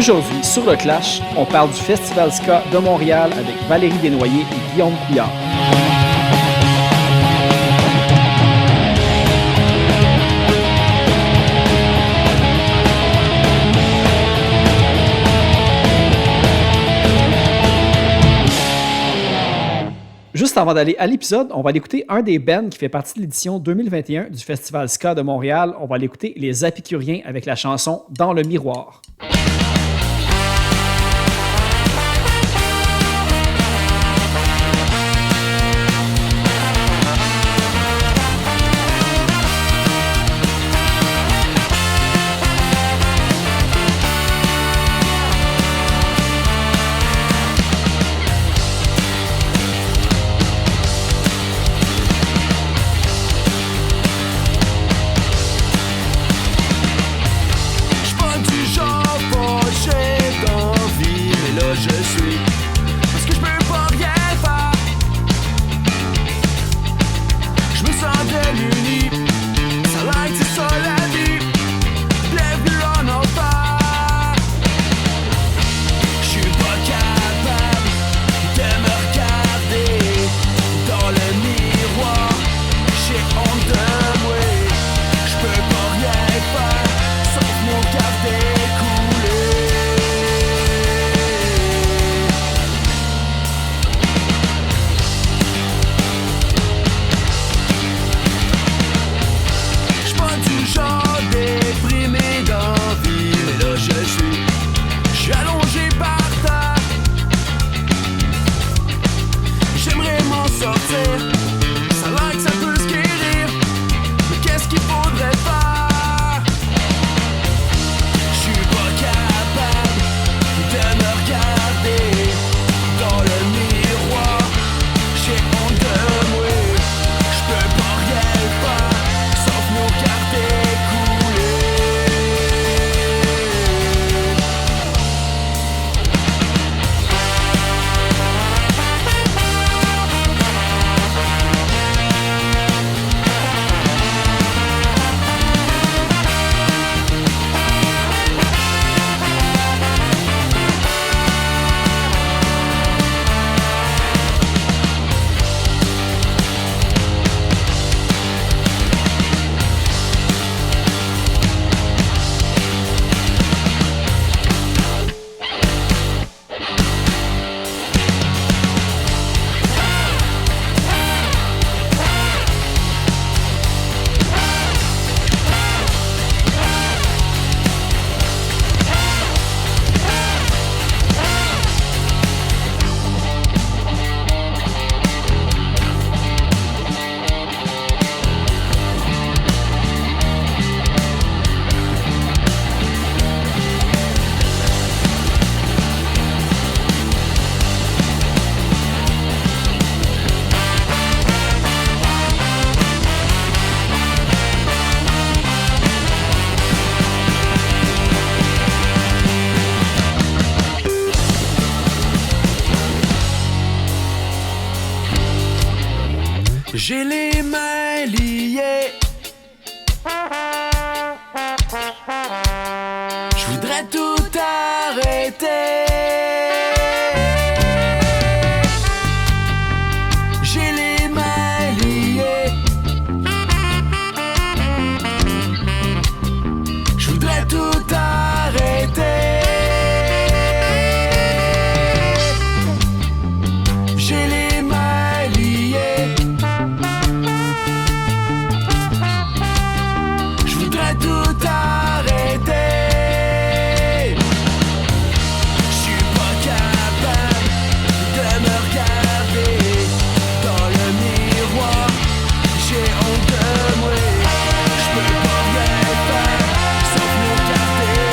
Aujourd'hui, sur le Clash, on parle du Festival Ska de Montréal avec Valérie Desnoyers et Guillaume Couillard. Juste avant d'aller à l'épisode, on va aller écouter un des bands qui fait partie de l'édition 2021 du Festival Ska de Montréal. On va aller écouter Les Apicuriens avec la chanson Dans le miroir. J'ai les mains liées. Je voudrais tout arrêter. J'ai les mains liées. Je voudrais tout arrêter. J'ai les mains liées. Tout arrêter. Je suis pas capable de me regarder dans le miroir. J'ai honte de moi. Je peux pas rien faire sauf me regarder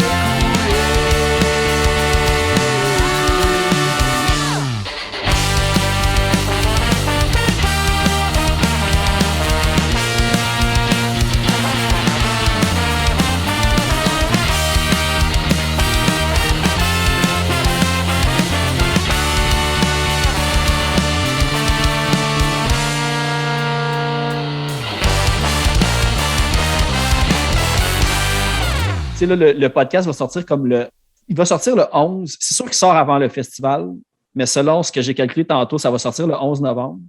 Tu sais, là, le podcast va sortir comme le il va sortir le 11. C'est sûr qu'il sort avant le festival, mais selon ce que j'ai calculé tantôt, ça va sortir le 11 novembre.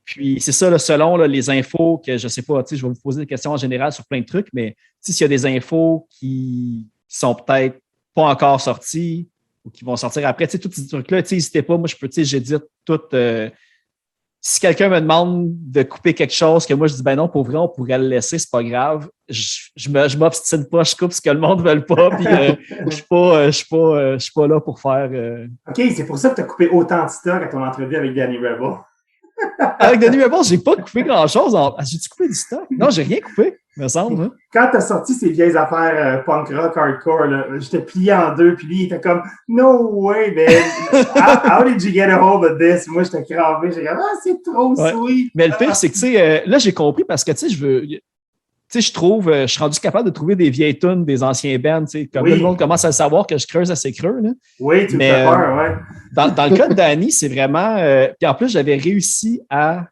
Puis c'est ça, là, selon là, les infos que je ne sais pas, je vais vous poser des questions en général sur plein de trucs, mais s'il y a des infos qui sont peut-être pas encore sorties ou qui vont sortir après, tous ces trucs-là, n'hésitez pas, moi j'édite tout. Si quelqu'un me demande de couper quelque chose, que moi je dis ben non, pour vrai, on pourrait le laisser, c'est pas grave. Je m'obstine pas, je coupe ce que le monde ne veut pas, puis je suis pas là pour faire. OK, c'est pour ça que tu as coupé autant de stock à ton entrevue avec Danny Rebel. Avec Danny Rebel, j'ai pas coupé grand-chose. J'ai-tu coupé du stock? Non, j'ai rien coupé, me semble. Hein? Quand tu as sorti ces vieilles affaires punk rock hardcore, là, j'étais plié en deux, puis lui, il était comme « No way, man! How did you get a hold of this? » Moi, j'étais cravé. J'étais comme « Ah, c'est trop sweet! » Mais le pire, c'est que, là, j'ai compris parce que, je suis rendu capable de trouver des vieilles tunes des anciens bands, comme Oui. tout le monde commence à le savoir que je creuse assez creux. Là. Oui, tu me fais peur, ouais. Dans le cas de Danny, c'est vraiment... puis en plus, j'avais réussi à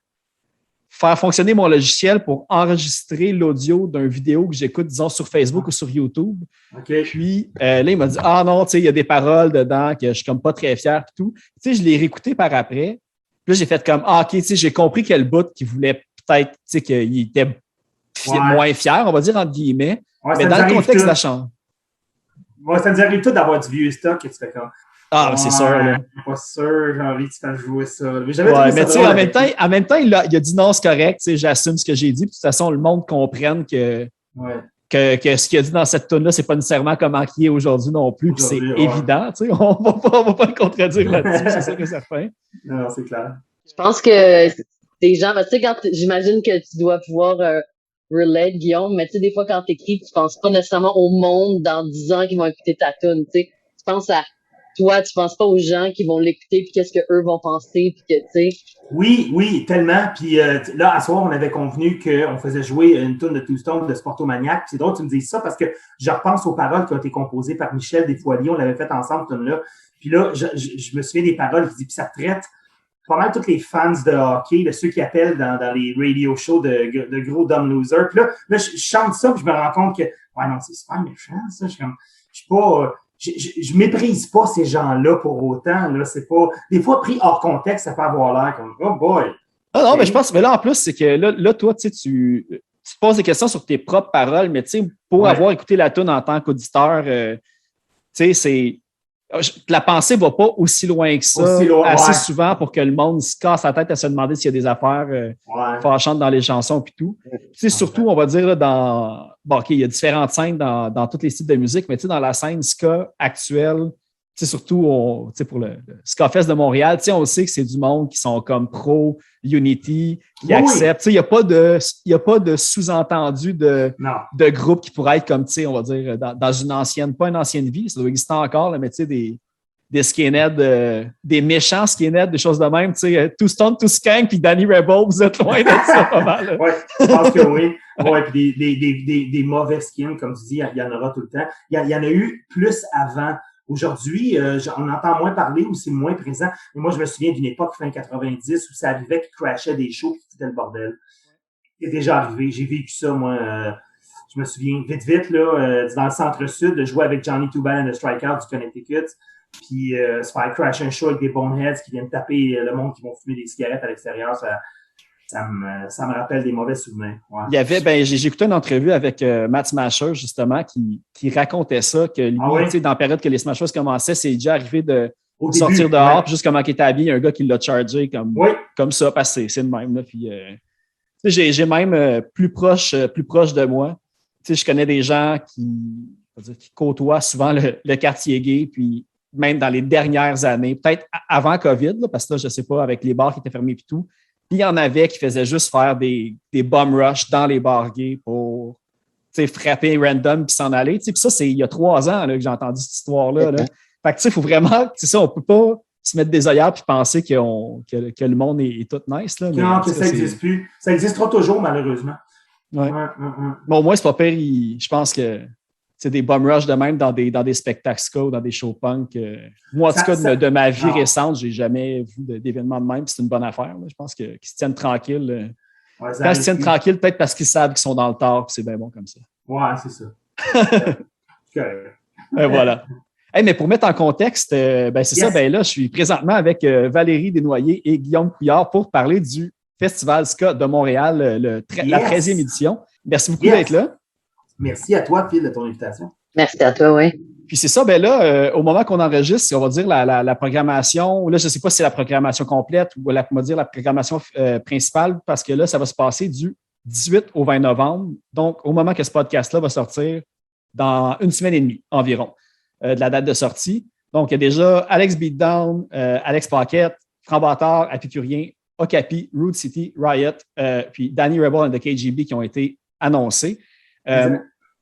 faire fonctionner mon logiciel pour enregistrer l'audio d'une vidéo que j'écoute, disons, sur Facebook ou sur YouTube. Okay. Puis là, il m'a dit « Ah non, il y a des paroles dedans que je suis comme pas très fier et tout. » Je l'ai réécouté par après. Puis là, j'ai fait comme « Ah, OK, j'ai compris quel bout qu'il voulait peut-être, qu'il était moins fier, on va dire, entre guillemets. Ouais, mais dans le contexte de la chanson. Ouais, ça nous arrive tout d'avoir du vieux stock et tu fais comme... Ah, c'est sûr, là. Je suis pas sûr, j'ai envie de te faire jouer ça. Mais tu sais, en même temps, il a dit non, c'est correct, j'assume ce que j'ai dit. Puis de toute façon, le monde comprenne que ce qu'il a dit dans cette tune-là, c'est pas nécessairement comment il est aujourd'hui non plus. Puis c'est évident, tu sais, on va pas le contredire là-dessus, c'est ça que ça fait. Non, c'est clair. Je pense que des gens, tu sais, j'imagine que tu dois pouvoir relate, Guillaume, mais tu sais, des fois, quand t'écris, tu penses pas nécessairement au monde dans 10 ans qui vont écouter ta tune, tu sais. Tu penses à toi, tu penses pas aux gens qui vont l'écouter puis qu'est-ce que eux vont penser puis que, tu sais. Oui, tellement. Puis là, à soir, on avait convenu qu'on faisait jouer une tune de Two Stone de Sportomaniac. Puis c'est drôle que tu me dises ça parce que je repense aux paroles qui ont été composées par Michel Desfoiliers. On l'avait fait ensemble, cette tune-là. Puis là, je me souviens des paroles. Je dis, puis ça traite pas mal tous les fans de hockey, de ceux qui appellent dans les radio shows de gros dumb losers. Puis là, je chante ça puis je me rends compte que, ouais, non, c'est super méchant, ça. Je suis pas... Je méprise pas ces gens-là pour autant. Là, c'est pas. Des fois, pris hors contexte, ça peut avoir l'air comme oh boy. Ah non, mais je pense, mais là, en plus, c'est que là toi, tu te poses des questions sur tes propres paroles, mais tu sais, pour avoir écouté la tune en tant qu'auditeur, tu sais, c'est. La pensée ne va pas aussi loin que ça, assez souvent pour que le monde se casse la tête à se demander s'il y a des affaires fâchantes dans les chansons et tout. Surtout, on va dire, là, bon, OK, il y a différentes scènes dans tous les styles de musique, mais dans la scène ska actuelle, surtout pour le Ska Fest de Montréal, on sait que c'est du monde qui sont comme pro-Unity, qui acceptent. Il n'y a pas de sous-entendu de groupe qui pourrait être comme, on va dire, dans une ancienne, pas une ancienne vie, ça doit exister encore, là, mais des skinheads, des méchants skinheads, des choses de même, Two Stone, Two Skank, puis Danny Rebel, vous êtes loin de ça pas mal. Oui, je pense que oui. Ouais, puis des mauvais skins, comme tu dis, il y en aura tout le temps. Il y en a eu plus avant. Aujourd'hui, on entend moins parler ou c'est moins présent. Mais moi, je me souviens d'une époque fin 90 où ça arrivait qu'ils crashaient des shows et c'était le bordel. C'est déjà arrivé. J'ai vécu ça, moi. Je me souviens vite, là, dans le centre-sud, de jouer avec Johnny Too Bad and the Strikeout du Connecticut. Puis se faire crasher un show avec des boneheads qui viennent taper le monde qui vont fumer des cigarettes à l'extérieur. Ça me rappelle des mauvais souvenirs. Ouais. Il y avait, j'ai écouté une entrevue avec Matt Smasher, justement, qui racontait ça, que lui, dans la période que les Smashers commençaient, c'est déjà arrivé de sortir dehors, puis juste comment il était habillé, il y a un gars qui l'a chargé comme ça, parce que c'est le même. Là, puis, j'ai même plus proche de moi. Je connais des gens qui côtoient souvent le quartier gay, puis même dans les dernières années, peut-être avant COVID, là, parce que là, je ne sais pas, avec les bars qui étaient fermés et tout. Puis il y en avait qui faisaient juste faire des bum rush dans les bars gays pour frapper random puis s'en aller. Puis ça, c'est il y a 3 ans là, que j'ai entendu cette histoire-là. Là. Fait que il faut vraiment, on ne peut pas se mettre des œillères puis penser que le monde est tout nice. Là, non, que ça n'existe plus. Ça existera toujours, malheureusement. Ouais. Bon, au moins, c'est pas pire. Je pense que c'est des bum rush de même dans des spectacles ska ou dans des shows punk. Moi, en tout cas, de ma vie récente, j'ai jamais vu d'événements de même. C'est une bonne affaire. Là. Je pense qu'ils se tiennent tranquilles. Quand ils se tiennent tranquilles, peut-être parce qu'ils savent qu'ils sont dans le tort, c'est bien bon comme ça. Ouais, c'est ça. Voilà. Hey, mais pour mettre en contexte, ben c'est ça, ben là, je suis présentement avec Valérie Desnoyers et Guillaume Couillard pour parler du Festival Ska de Montréal, la 13e édition. Merci beaucoup d'être là. Merci à toi, Phil, de ton invitation. Merci à toi, oui. Puis c'est ça, ben là, au moment qu'on enregistre, on va dire la programmation, là, je ne sais pas si c'est la programmation complète ou on va dire la programmation principale, parce que là, ça va se passer du 18 au 20 novembre. Donc, au moment que ce podcast-là va sortir, dans une semaine et demie environ de la date de sortie. Donc, il y a déjà Alex Beatdown, Alex Paquette, Franc Bâtard, Apicurien, Okapi, Root City, Riot, puis Danny Rebel and the KGB qui ont été annoncés. Moi,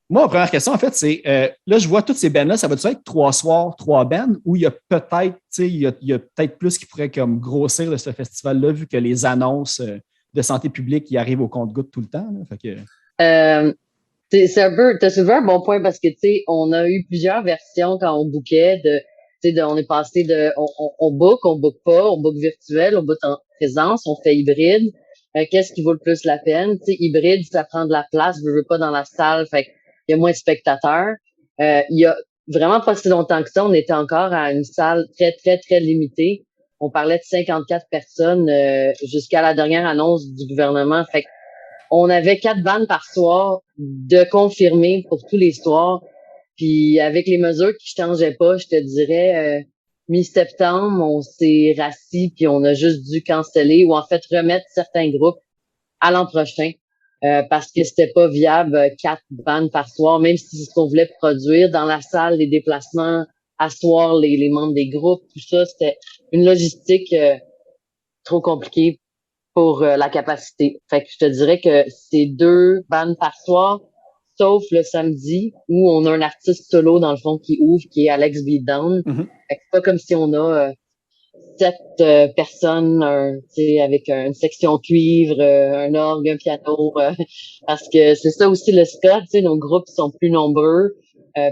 ma première question, en fait, c'est là, je vois toutes ces bands-là, ça va-tu être 3 soirs, 3 bands, ou il y a peut-être, il y a peut-être plus qui pourrait comme grossir de ce festival-là, vu que les annonces de santé publique qui arrivent au compte-gouttes tout le temps. Là, fait que... c'est un peu, t'as soulevé un bon point parce que, tu sais, on a eu plusieurs versions quand on bookait on est passé on book pas, on book virtuel, on book en présence, on fait hybride. Qu'est-ce qui vaut le plus la peine? Tu sais, hybride, ça prend de la place, je veux pas dans la salle, fait il y a moins de spectateurs. Il y a vraiment pas si longtemps que ça, on était encore à une salle très, très, très limitée. On parlait de 54 personnes jusqu'à la dernière annonce du gouvernement. Fait on avait 4 bandes par soir de confirmer pour tous les soirs. Puis avec les mesures qui changeaient pas, je te dirais mi-septembre, on s'est rassis puis on a juste dû canceller ou en fait remettre certains groupes à l'an prochain parce que c'était pas viable 4 bandes par soir, même si c'est ce qu'on voulait produire dans la salle, les déplacements, asseoir les membres des groupes, tout ça, c'était une logistique trop compliquée pour la capacité. Fait que je te dirais que c'est 2 bandes par soir, sauf le samedi où on a un artiste solo dans le fond qui ouvre, qui est Alex Beatdown. Fait que c'est pas comme si on a 7 personnes avec une section cuivre, un orgue, un piano, parce que c'est ça aussi le ska, nos groupes sont plus nombreux,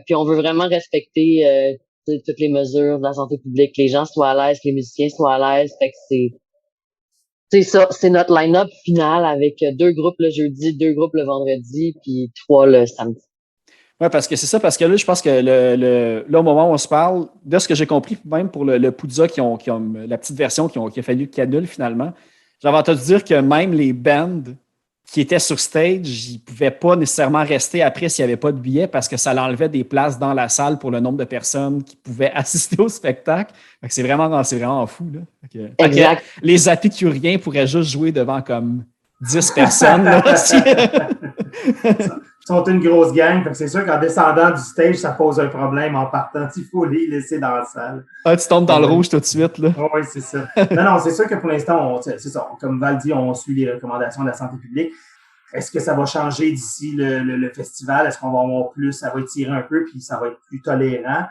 puis on veut vraiment respecter toutes les mesures de la santé publique, que les gens soient à l'aise, que les musiciens soient à l'aise. Fait que c'est ça, c'est notre line-up final avec 2 groupes le jeudi, 2 groupes le vendredi, puis 3 le samedi. Oui, parce que c'est ça, parce que là, je pense que là, au moment où on se parle, de ce que j'ai compris, même pour le Poudza qui ont la petite version qui a fallu qu'ils annulent finalement, j'avais entendu dire que même les bands qui étaient sur stage, ils ne pouvaient pas nécessairement rester après s'il n'y avait pas de billets parce que ça l'enlevait des places dans la salle pour le nombre de personnes qui pouvaient assister au spectacle. C'est vraiment fou. Là. Exact. Les Apicuriens pourraient juste jouer devant comme 10 personnes. Là, Ils sont une grosse gang, c'est sûr qu'en descendant du stage, ça pose un problème en partant. Il faut les laisser dans la salle. Ah, tu tombes dans le rouge tout de suite. Là. Oh, oui, c'est ça. Non, c'est sûr que pour l'instant, c'est ça. Comme Val dit, on suit les recommandations de la santé publique. Est-ce que ça va changer d'ici le festival? Est-ce qu'on va avoir plus? Ça va étirer un peu, puis ça va être plus tolérant.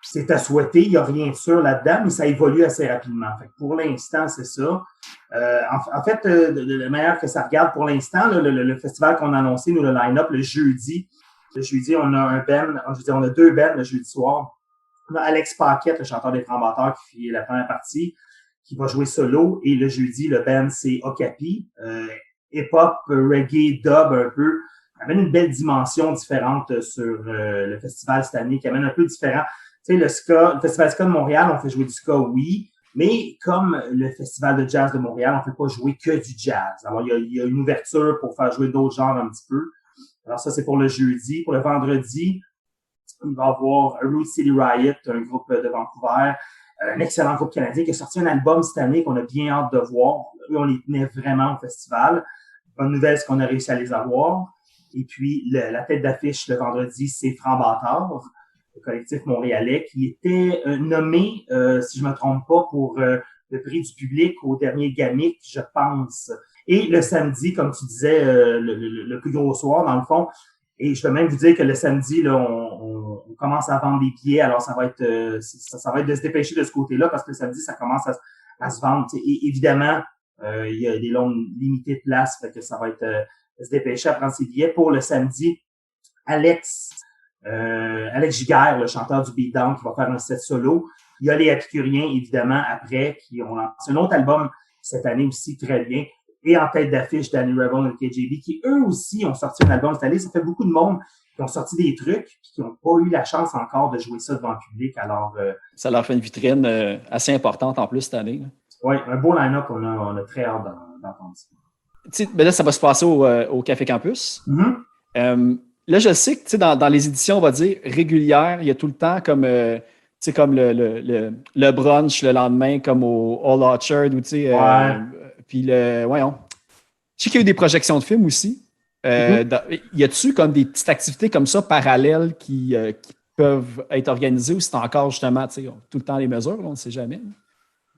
C'est à souhaiter, il n'y a rien de sûr là-dedans, mais ça évolue assez rapidement. Fait que pour l'instant, c'est ça. En fait, de manière que ça regarde pour l'instant, le festival qu'on a annoncé, nous, le line-up, le jeudi, on a un band, on a 2 bands le jeudi soir. On a Alex Paquette, le chanteur des Franc Bâtard, qui fait la première partie, qui va jouer solo. Et le jeudi, le band, c'est Okapi. Hip-hop, reggae, dub un peu. Ça amène une belle dimension différente sur le festival cette année, qui amène un peu différent. Tu sais, le Festival Ska de Montréal, on fait jouer du ska, oui, mais comme le Festival de jazz de Montréal, on ne fait pas jouer que du jazz. Alors, il y a une ouverture pour faire jouer d'autres genres un petit peu. Alors, ça, c'est pour le jeudi. Pour le vendredi, il va y avoir Root City Riot, un groupe de Vancouver, un excellent groupe canadien qui a sorti un album cette année qu'on a bien hâte de voir. Eux, on les tenait vraiment au festival. Bonne nouvelle, c'est qu'on a réussi à les avoir. Et puis, la tête d'affiche le vendredi, c'est Franc Bâtard, le collectif montréalais, qui était nommé, si je me trompe pas, pour le prix du public au dernier Gamic, je pense. Et le samedi, comme tu disais, le plus gros soir, dans le fond, et je peux même vous dire que le samedi, là, on commence à vendre des billets, alors ça va être de se dépêcher de ce côté-là, parce que le samedi, ça commence à se vendre. Et évidemment, il y a des longues limitées de places, fait que ça va être de se dépêcher à prendre ses billets. Pour le samedi, Alex Giguère, le chanteur du Beatdown, qui va faire un set solo. Il y a les Apicuriens, évidemment, après, qui ont lancé un autre album cette année aussi, très bien. Et en tête d'affiche, Danny Rebel et KGB, qui eux aussi ont sorti un album cette année. Ça fait beaucoup de monde qui ont sorti des trucs, puis qui n'ont pas eu la chance encore de jouer ça devant le public. Alors, ça leur fait une vitrine assez importante en plus cette année. Oui, un beau line-up, on a très hâte d'entendre ça. Ben là, ça va se passer au Café Campus. Mm-hmm. Là, je sais que dans les éditions, on va dire, régulières, il y a tout le temps comme, comme le brunch le lendemain, comme au All Orchard, ou puis voyons. Je sais qu'il y a eu des projections de films aussi. Y a-tu comme des petites activités comme ça parallèles qui peuvent être organisées ou c'est encore justement tout le temps les mesures, là, on ne sait jamais?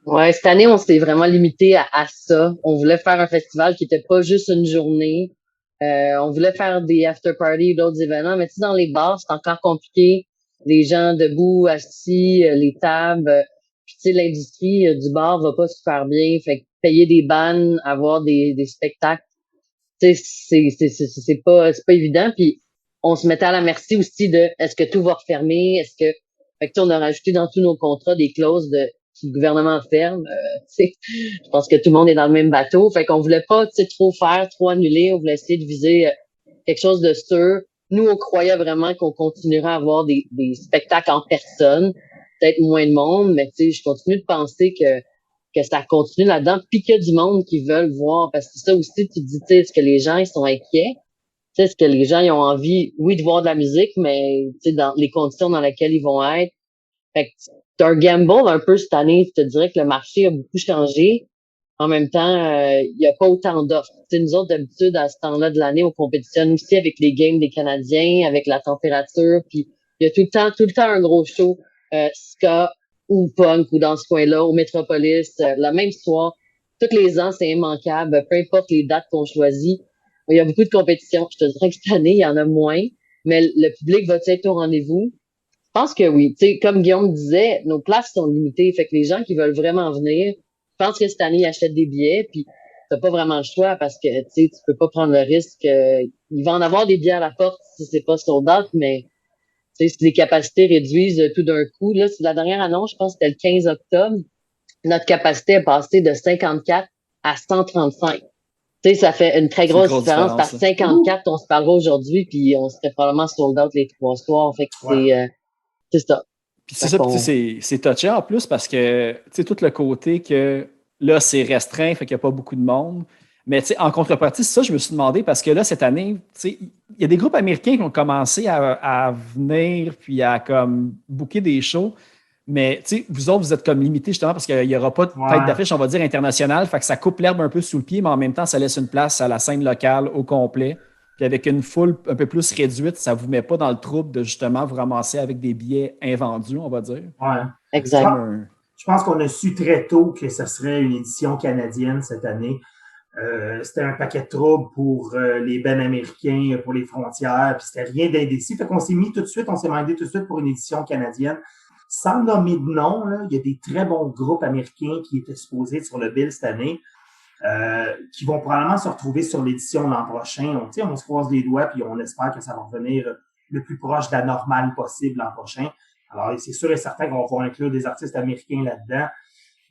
Ouais, cette année, on s'est vraiment limité à ça. On voulait faire un festival qui était pas juste une journée. On voulait faire des after-parties, d'autres événements, mais tu sais, dans les bars, c'est encore compliqué. Les gens debout, assis, les tables. Puis tu sais, l'industrie du bar va pas super bien. Fait que payer des bands, avoir des spectacles, tu sais, c'est pas évident. Puis on se mettait à la merci aussi de est-ce que tout va refermer, fait que tu sais, on a rajouté dans tous nos contrats des clauses de si le gouvernement ferme, tu sais, je pense que tout le monde est dans le même bateau. Fait qu'on voulait pas, tu sais, trop faire, trop annuler. On voulait essayer de viser quelque chose de sûr. Nous, on croyait vraiment qu'on continuerait à avoir des spectacles en personne, peut-être moins de monde, mais tu sais, je continue de penser que ça continue là-dedans, puis qu'il y a du monde qui veulent voir, parce que ça aussi, tu te dis, tu sais, est-ce que les gens, ils sont inquiets? Tu sais, est-ce que les gens, ils ont envie, oui, de voir de la musique, mais tu sais, dans les conditions dans lesquelles ils vont être. Fait que c'est un gamble un peu cette année. Je te dirais que le marché a beaucoup changé. En même temps, il y a pas autant d'offres. Tu sais, nous autres, d'habitude, à ce temps-là de l'année, on compétitionne aussi avec les games des Canadiens, avec la température, puis il y a tout le temps un gros show, ska ou punk ou dans ce coin-là, au Métropolis, la même soir. Tous les ans, c'est immanquable, peu importe les dates qu'on choisit. Il y a beaucoup de compétition. Je te dirais que cette année, il y en a moins, mais le public va être au rendez-vous. Je pense que oui. Tu sais, comme Guillaume disait, nos places sont limitées. Fait que les gens qui veulent vraiment venir, je pense que cette année, ils achètent des billets, puis t'as pas vraiment le choix parce que tu sais, tu peux pas prendre le risque. Il va en avoir des billets à la porte si c'est pas sold out, mais tu sais, si les capacités réduisent tout d'un coup, là, c'est la dernière annonce, je pense que c'était le 15 octobre, notre capacité est passée de 54 à 135. Tu sais, ça fait une très grosse différence. Par 54, on se parlera aujourd'hui, puis on serait probablement sold out les 3 soirs. Fait que c'est ça. Puis c'est ça, c'est touché en plus parce que, tu sais, tout le côté que là, c'est restreint, fait qu'il n'y a pas beaucoup de monde. Mais, tu sais, en contrepartie, c'est ça, je me suis demandé parce que là, cette année, tu sais, il y a des groupes américains qui ont commencé à venir puis à comme booker des shows. Mais, tu sais, vous autres, vous êtes comme limités justement parce qu'il n'y aura pas de tête d'affiche, on va dire, internationale. Fait que ça coupe l'herbe un peu sous le pied, mais en même temps, ça laisse une place à la scène locale au complet. Puis avec une foule un peu plus réduite, ça ne vous met pas dans le trouble de justement vous ramasser avec des billets invendus, on va dire. Ouais. Exact. Je pense qu'on a su très tôt que ce serait une édition canadienne cette année. C'était un paquet de troubles pour les bands américains, pour les frontières, puis c'était rien d'indécis. Fait qu'on s'est mis tout de suite, on s'est mandé tout de suite pour une édition canadienne. Sans nommer de nom, là, il y a des très bons groupes américains qui étaient supposés sur le bill cette année. Qui vont probablement se retrouver sur l'édition l'an prochain. On se croise les doigts puis on espère que ça va revenir le plus proche de la normale possible l'an prochain. Alors, c'est sûr et certain qu'on va pouvoir inclure des artistes américains là-dedans.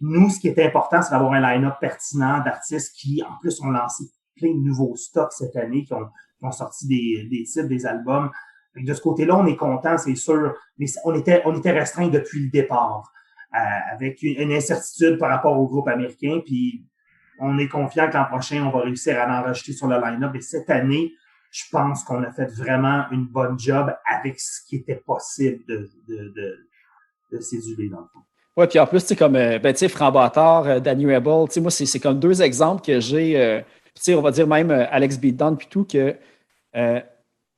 Nous, ce qui est important, c'est d'avoir un line-up pertinent d'artistes qui, en plus, ont lancé plein de nouveaux stocks cette année, qui ont sorti des titres, des albums. Donc, de ce côté-là, on est content, c'est sûr. Mais on était restreint depuis le départ, avec une incertitude par rapport au groupe américain. Puis, on est confiant que l'an prochain, on va réussir à en rajouter sur le line-up. Et cette année, je pense qu'on a fait vraiment une bonne job avec ce qui était possible de séduler dans le fond. Oui, puis en plus, tu sais, comme Franc Bâtard, Danny Rebel, tu sais, moi, c'est comme 2 exemples que j'ai, tu sais, on va dire même Alex Beatdown, puis tout, que, tu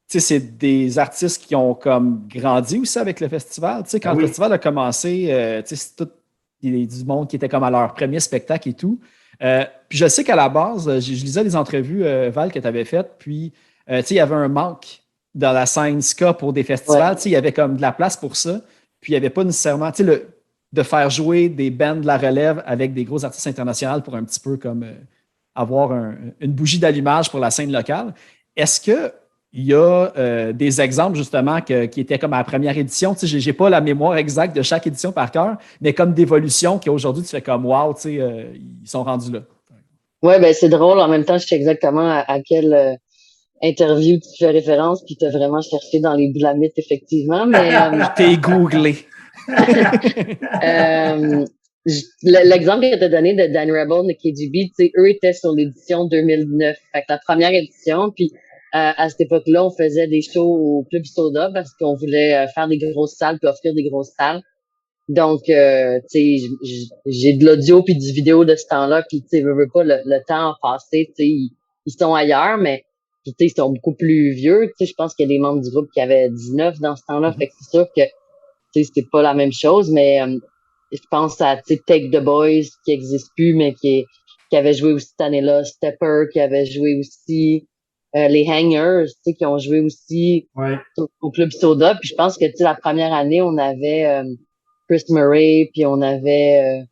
sais, c'est des artistes qui ont comme grandi aussi avec le festival. Tu sais, quand le festival a commencé, tu sais, c'est tout du monde qui était comme à leur premier spectacle et tout. Puis je sais qu'à la base, je lisais des entrevues, Val, que tu avais faites, puis tu sais, il y avait un manque dans la scène ska pour des festivals. Tu sais, il y avait comme de la place pour ça, puis il n'y avait pas nécessairement, tu sais, de faire jouer des bands de la relève avec des gros artistes internationaux pour un petit peu comme avoir une bougie d'allumage pour la scène locale. Est-ce qu'il y a des exemples justement qui étaient comme à la première édition? Tu sais, j'ai pas la mémoire exacte de chaque édition par cœur, mais comme d'évolution qu'aujourd'hui tu fais comme wow, tu sais, ils sont rendus là. Ouais, ben c'est drôle. En même temps, je sais exactement à quel interview, tu fais référence, puis t'as vraiment cherché dans les boulamites, effectivement, mais T'es googlé. l'exemple que tu as donné de Dan Rebel, de KGB, tu sais, eux étaient sur l'édition 2009. Fait que la première édition, puis à cette époque-là, on faisait des shows au Club Soda parce qu'on voulait faire des grosses salles puis offrir des grosses salles. Donc, tu sais, j'ai de l'audio puis du vidéo de ce temps-là, puis tu sais, veux pas, le temps a passé, tu sais, ils sont ailleurs, mais puis, tu sais, ils sont beaucoup plus vieux. Tu sais, je pense qu'il y a des membres du groupe qui avaient 19 dans ce temps-là, fait que c'est sûr que tu sais, c'est pas la même chose, mais je pense à, tu sais, Take the Boys, qui existe plus, mais qui avait joué aussi cette année-là, Stepper, qui avait joué aussi, les Hangers, tu sais, qui ont joué aussi Ouais. au Club Soda. Puis je pense que, tu sais, la première année, on avait Chris Murray, puis on avait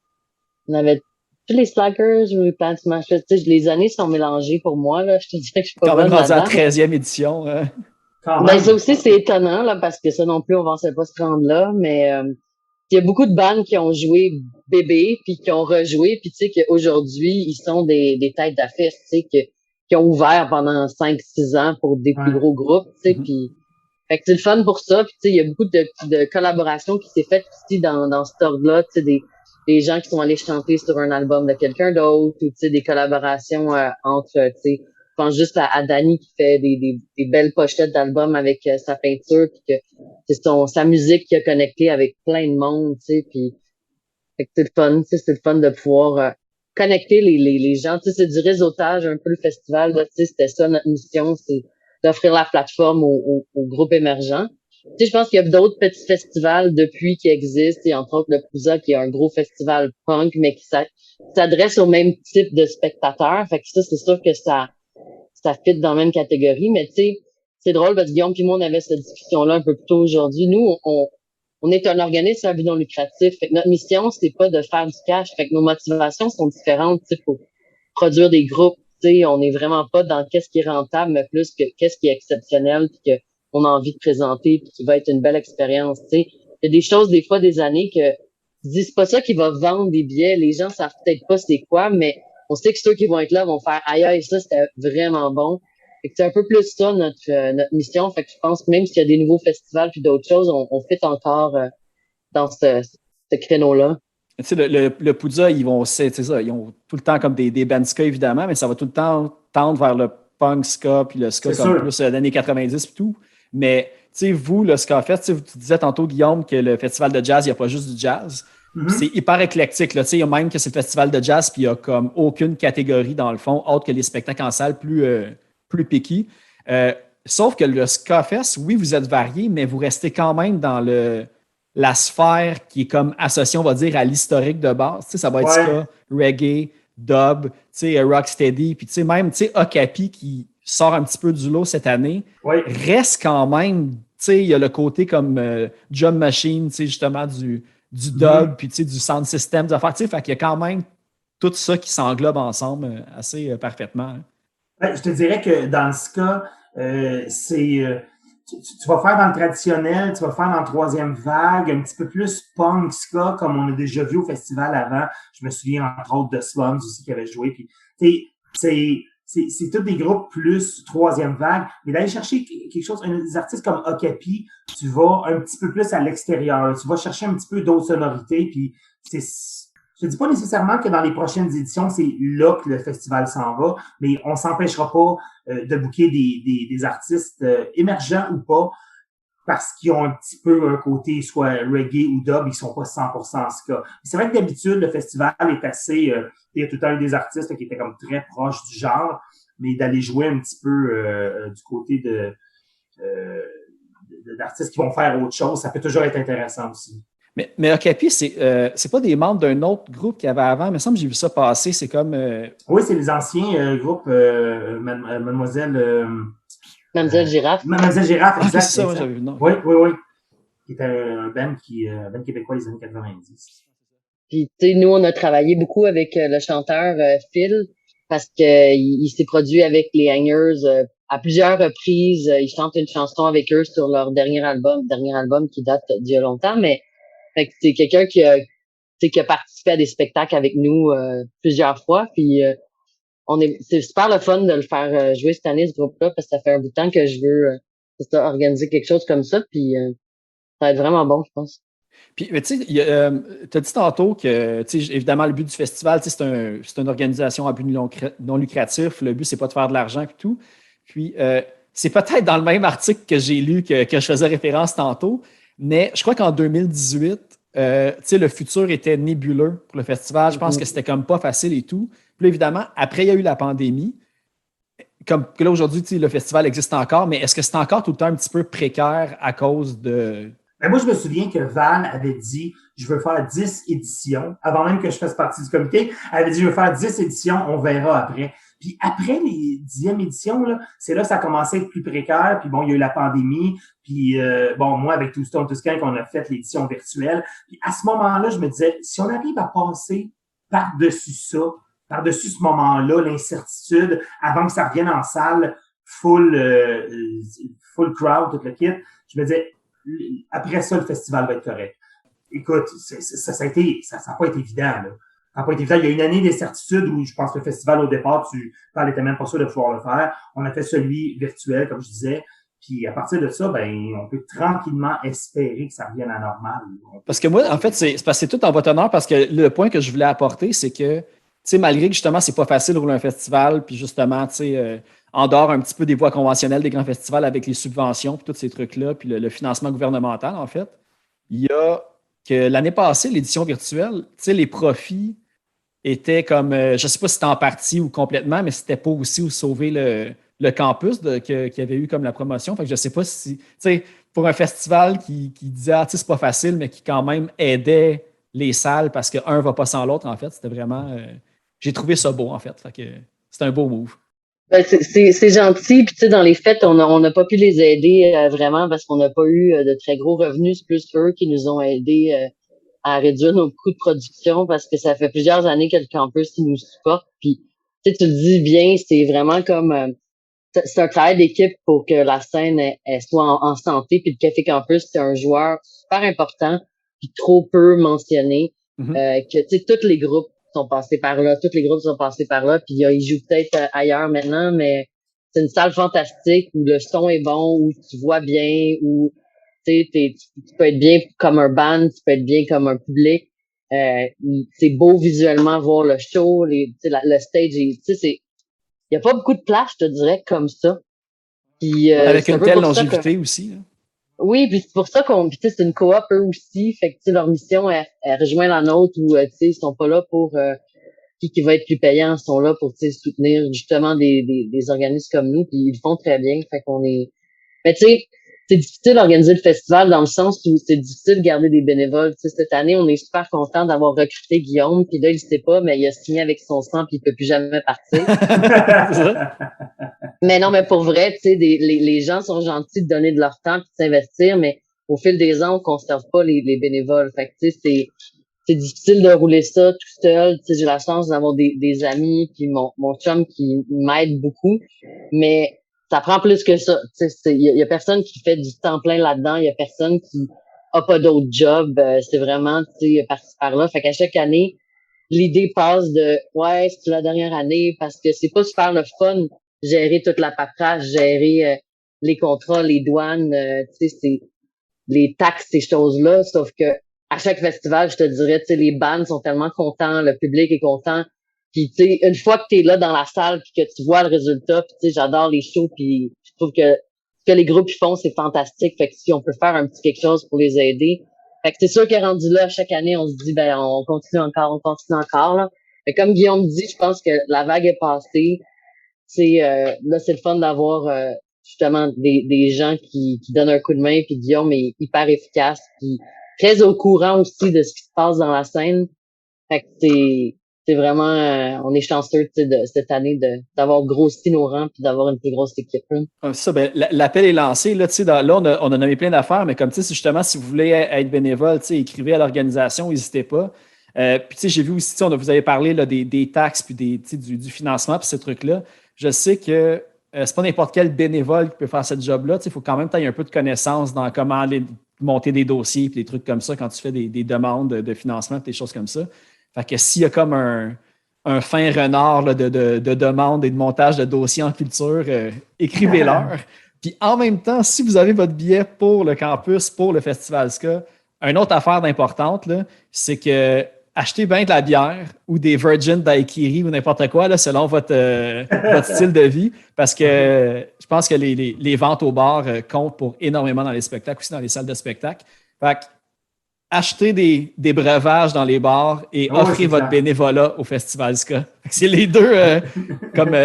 tous les Slackers ou les Plants Smash. Tu sais, les années sont mélangées pour moi, là. Je te dirais que je suis pas Quand même bonne rendu à la là-dedans. 13e édition. Quand Ben, même. ça aussi, c'est étonnant, là, parce que ça non plus, on pensait pas se rendre là, mais il y a beaucoup de bandes qui ont joué bébé, puis qui ont rejoué, puis tu sais qu'aujourd'hui, ils sont des têtes d'affiche, tu sais, qui ont ouvert pendant 5-6 ans pour des plus Ouais. gros groupes, tu sais, Mhm. puis fait que c'est le fun pour ça, puis tu sais, il y a beaucoup de collaborations qui s'est faites ici dans cet ordre-là, tu sais, des gens qui sont allés chanter sur un album de quelqu'un d'autre, ou tu sais, des collaborations entre, tu sais, je pense juste à Danny qui fait des belles pochettes d'albums avec sa peinture, puis que c'est sa musique qui a connecté avec plein de monde, tu sais, puis fait que c'est le fun, tu sais, c'est le fun de pouvoir connecter les gens, tu sais, c'est du réseautage un peu le festival, là, tu sais, c'était ça notre mission, c'est d'offrir la plateforme aux groupes émergents. Tu sais, je pense qu'il y a d'autres petits festivals depuis qui existent, et entre autres le Pouza qui est un gros festival punk, mais qui s'adresse au même type de spectateurs. Fait que ça, c'est sûr que ça fit dans la même catégorie, mais tu sais, c'est drôle parce que Guillaume et moi, on avait cette discussion-là un peu plus tôt aujourd'hui. Nous, on est un organisme à but non lucratif. Fait que notre mission, c'est pas de faire du cash. Fait que nos motivations sont différentes, tu sais, pour produire des groupes. Tu sais, on n'est vraiment pas dans qu'est-ce qui est rentable, mais plus que qu'est-ce qui est exceptionnel, puis que on a envie de présenter, puis qui va être une belle expérience. Tu sais, il y a des choses des fois des années que tu dis c'est pas ça qui va vendre des billets. Les gens savent peut-être pas c'est quoi, mais on sait que ceux qui vont être là vont faire aïe aïe ça c'était vraiment bon. Fait que c'est un peu plus ça notre mission. Fait que je pense que même s'il y a des nouveaux festivals puis d'autres choses, on fit encore dans ce créneau-là. Tu sais, le Poudza, c'est ça, ils ont tout le temps comme des bands ska, évidemment, mais ça va tout le temps tendre vers le punk ska, puis le ska C'est comme sûr. plus l'année 90 et tout. Mais, tu sais, vous, le Ska Fest, tu disais tantôt, Guillaume, que le festival de jazz, il n'y a pas juste du jazz. Mhm. C'est hyper éclectique, là. Tu sais, il y a même que c'est le festival de jazz, puis il n'y a comme aucune catégorie, dans le fond, autre que les spectacles en salle plus picky. Sauf que le Ska Fest, oui, vous êtes variés, mais vous restez quand même dans la sphère qui est comme associée, on va dire, à l'historique de base. Tu sais, ça va être Ouais. ska, reggae, dub, tu sais, rocksteady, puis tu sais, même, tu sais, Okapi qui sort un petit peu du lot cette année, Ouais. reste quand même, tu sais, il y a le côté comme drum machine, tu sais, justement, du dub, puis tu sais, du sound system, des affaires, tu sais, fait qu'il y a quand même tout ça qui s'englobe ensemble assez parfaitement. Hein. Ouais, je te dirais que dans le ska, tu vas faire dans le traditionnel, tu vas faire dans la troisième vague, un petit peu plus punk ska, comme on a déjà vu au festival avant. Je me souviens entre autres de Slums aussi qui avait joué. Puis, c'est tous des groupes plus troisième vague. Mais d'aller chercher quelque chose, des artistes comme Okapi, tu vas un petit peu plus à l'extérieur. Tu vas chercher un petit peu d'autres sonorités. Puis je ne dis pas nécessairement que dans les prochaines éditions, c'est là que le festival s'en va, mais on s'empêchera pas de booker des artistes émergents ou pas, parce qu'ils ont un petit peu un côté soit reggae ou dub, ils sont pas 100% ska. C'est vrai que d'habitude, le festival est assez... il y a tout le temps eu des artistes qui étaient comme très proches du genre, mais d'aller jouer un petit peu du côté d'artistes qui vont faire autre chose, ça peut toujours être intéressant aussi. Mais Okapi, c'est pas des membres d'un autre groupe qu'il y avait avant. Il me semble que j'ai vu ça passer. C'est comme. Oui, c'est les anciens groupes Mademoiselle... Mademoiselle Girafe. Mademoiselle Girafe, exact. Ah, c'est ça, moi, j'avais vu. Non. Oui, oui, oui. Qui était un band québécois des années 90. Puis, tu sais, nous, on a travaillé beaucoup avec le chanteur Phil parce que il s'est produit avec les Hangers à plusieurs reprises. Il chante une chanson avec eux sur leur dernier album qui date d'il y a longtemps, mais fait que c'est quelqu'un qui a participé à des spectacles avec nous plusieurs fois. Puis c'est super le fun de le faire jouer cette année, ce groupe-là, parce que ça fait un bout de temps que je veux organiser quelque chose comme ça, puis ça va être vraiment bon, je pense. Puis, tu sais, tu as dit tantôt que, tu sais, évidemment, le but du festival, tu sais, c'est une organisation à but non lucratif. Le but, c'est pas de faire de l'argent et tout. Puis, c'est peut-être dans le même article que j'ai lu que je faisais référence tantôt, mais je crois qu'en 2018, tu sais, le futur était nébuleux pour le festival. Je pense que c'était comme pas facile et tout. Puis, là, évidemment, après, il y a eu la pandémie. Comme que là, aujourd'hui, tu sais, le festival existe encore, mais est-ce que c'est encore tout le temps un petit peu précaire à cause de. Ben moi, je me souviens que Val avait dit je veux faire 10 éditions, avant même que je fasse partie du comité. Elle avait dit je veux faire 10 éditions, on verra après. Puis après les 10e éditions, là, c'est là que ça a commencé à être plus précaire. Puis bon, il y a eu la pandémie. Puis bon, moi, avec Two Stone Tuscan, on a fait l'édition virtuelle. Puis à ce moment-là, je me disais, si on arrive à passer par-dessus ça, par-dessus ce moment-là, l'incertitude, avant que ça revienne en salle, full crowd, tout le kit, je me disais, après ça, le festival va être correct. Écoute, ça n'a pas été évident, là. Ça n'a pas été évident. Il y a une année d'incertitude où je pense que le festival, au départ, tu n'étais même pas sûr de pouvoir le faire. On a fait celui virtuel, comme je disais. Puis à partir de ça, ben, on peut tranquillement espérer que ça revienne à normal. Parce que moi, en fait, c'est parce que c'est tout en votre honneur, parce que le point que je voulais apporter, c'est que, tu sais, malgré que justement, c'est pas facile de rouler un festival, puis justement, tu sais, en dehors un petit peu des voies conventionnelles des grands festivals avec les subventions, puis tous ces trucs-là, puis le financement gouvernemental, en fait, il y a que l'année passée, l'édition virtuelle, tu sais, les profits étaient comme, je ne sais pas si c'était en partie ou complètement, mais c'était pas aussi où sauver le campus qu'il y avait eu comme la promotion. Fait que je ne sais pas si, tu sais, pour un festival qui disait, ah, tu sais, c'est pas facile, mais qui quand même aidait les salles parce qu'un ne va pas sans l'autre, en fait, c'était vraiment, j'ai trouvé ça beau, en fait. Fait que c'était un beau move. Ben, c'est gentil, puis tu sais, dans les fêtes, on n'a pas pu les aider vraiment parce qu'on n'a pas eu de très gros revenus. C'est plus eux qui nous ont aidés à réduire nos coûts de production parce que ça fait plusieurs années que le campus nous supporte. Puis tu sais, tu le dis bien, c'est vraiment comme c'est un travail d'équipe pour que la scène elle soit en santé. Puis le Café Campus, c'est un joueur super important, puis trop peu mentionné. Que tu sais, tous les groupes sont passés par là, tous les groupes sont passés par là, puis ils jouent peut-être ailleurs maintenant, mais c'est une salle fantastique où le son est bon, où tu vois bien, où tu peux être bien comme un band, tu peux être bien comme un public. C'est beau visuellement voir le show, le stage, il y a pas beaucoup de places, je te dirais, comme ça. Puis, avec c'est un une peu telle pour ça longévité aussi. Là. Oui, puis c'est pour ça puis c'est une coop eux aussi, fait que leur mission elle rejoint la nôtre où ils sont pas là pour qui va être plus payant, ils sont là pour soutenir justement des organismes comme nous, puis ils le font très bien, fait qu'on est. Mais tu sais, c'est difficile d'organiser le festival dans le sens où c'est difficile de garder des bénévoles. Tu sais, cette année, on est super content d'avoir recruté Guillaume, puis là il sait pas, mais il a signé avec son sang, puis il peut plus jamais partir. Mais non, mais pour vrai, tu sais, les gens sont gentils de donner de leur temps puis de s'investir, mais au fil des ans, on conserve pas les bénévoles. Fait que, tu sais, c'est difficile de rouler ça tout seul. Tu sais, j'ai la chance d'avoir des amis puis mon chum qui m'aide beaucoup, mais ça prend plus que ça. Tu sais, il y a personne qui fait du temps plein là-dedans. Il y a personne qui a pas d'autre job. C'est vraiment, tu sais, par-ci par-là. Fait qu'à chaque année, l'idée passe de, ouais, c'est la dernière année parce que c'est pas super le fun gérer toute la paperasse, gérer les contrats, les douanes, tu sais, c'est les taxes, ces choses-là. Sauf que à chaque festival, je te dirais, tu sais, les bands sont tellement contents, le public est content. Puis tu sais, une fois que t'es là dans la salle, puis que tu vois le résultat, puis tu sais, j'adore les shows, puis je trouve que ce que les groupes font, c'est fantastique. Fait que si on peut faire un petit quelque chose pour les aider. Fait que c'est sûr qu'est rendu là, chaque année, on se dit, ben, on continue encore, là. Mais comme Guillaume dit, je pense que la vague est passée. Là, c'est le fun d'avoir justement des gens qui donnent un coup de main, puis Guillaume est hyper efficace, puis très au courant aussi de ce qui se passe dans la scène. Fait que c'est vraiment on est chanceux de cette année d'avoir grossi nos rangs puis d'avoir une plus grosse équipe. Ça, ben, l'appel est lancé. Là, là on a nommé plein d'affaires, mais comme justement, si vous voulez être bénévole, écrivez à l'organisation, n'hésitez pas. Puis j'ai vu aussi, vous avez parlé là, des taxes puis du financement puis ces trucs-là. Je sais que c'est pas n'importe quel bénévole qui peut faire ce job-là. Il faut quand même que tu aies un peu de connaissances dans comment monter des dossiers et des trucs comme ça quand tu fais des demandes de financement et des choses comme ça. Fait que s'il y a comme un fin renard là, de demandes et de montage de dossiers en culture, écrivez-leur. Puis en même temps, si vous avez votre billet pour le campus, pour le Festival Ska, une autre affaire d'importante, là, c'est que achetez bien de la bière ou des Virgin Daiquiri ou n'importe quoi, là, selon votre style de vie, parce que je pense que les ventes au bar comptent pour énormément dans les spectacles, aussi dans les salles de spectacle. Fait que achetez des breuvages dans les bars et offrez votre bénévolat au Festival Ska. C'est les deux comme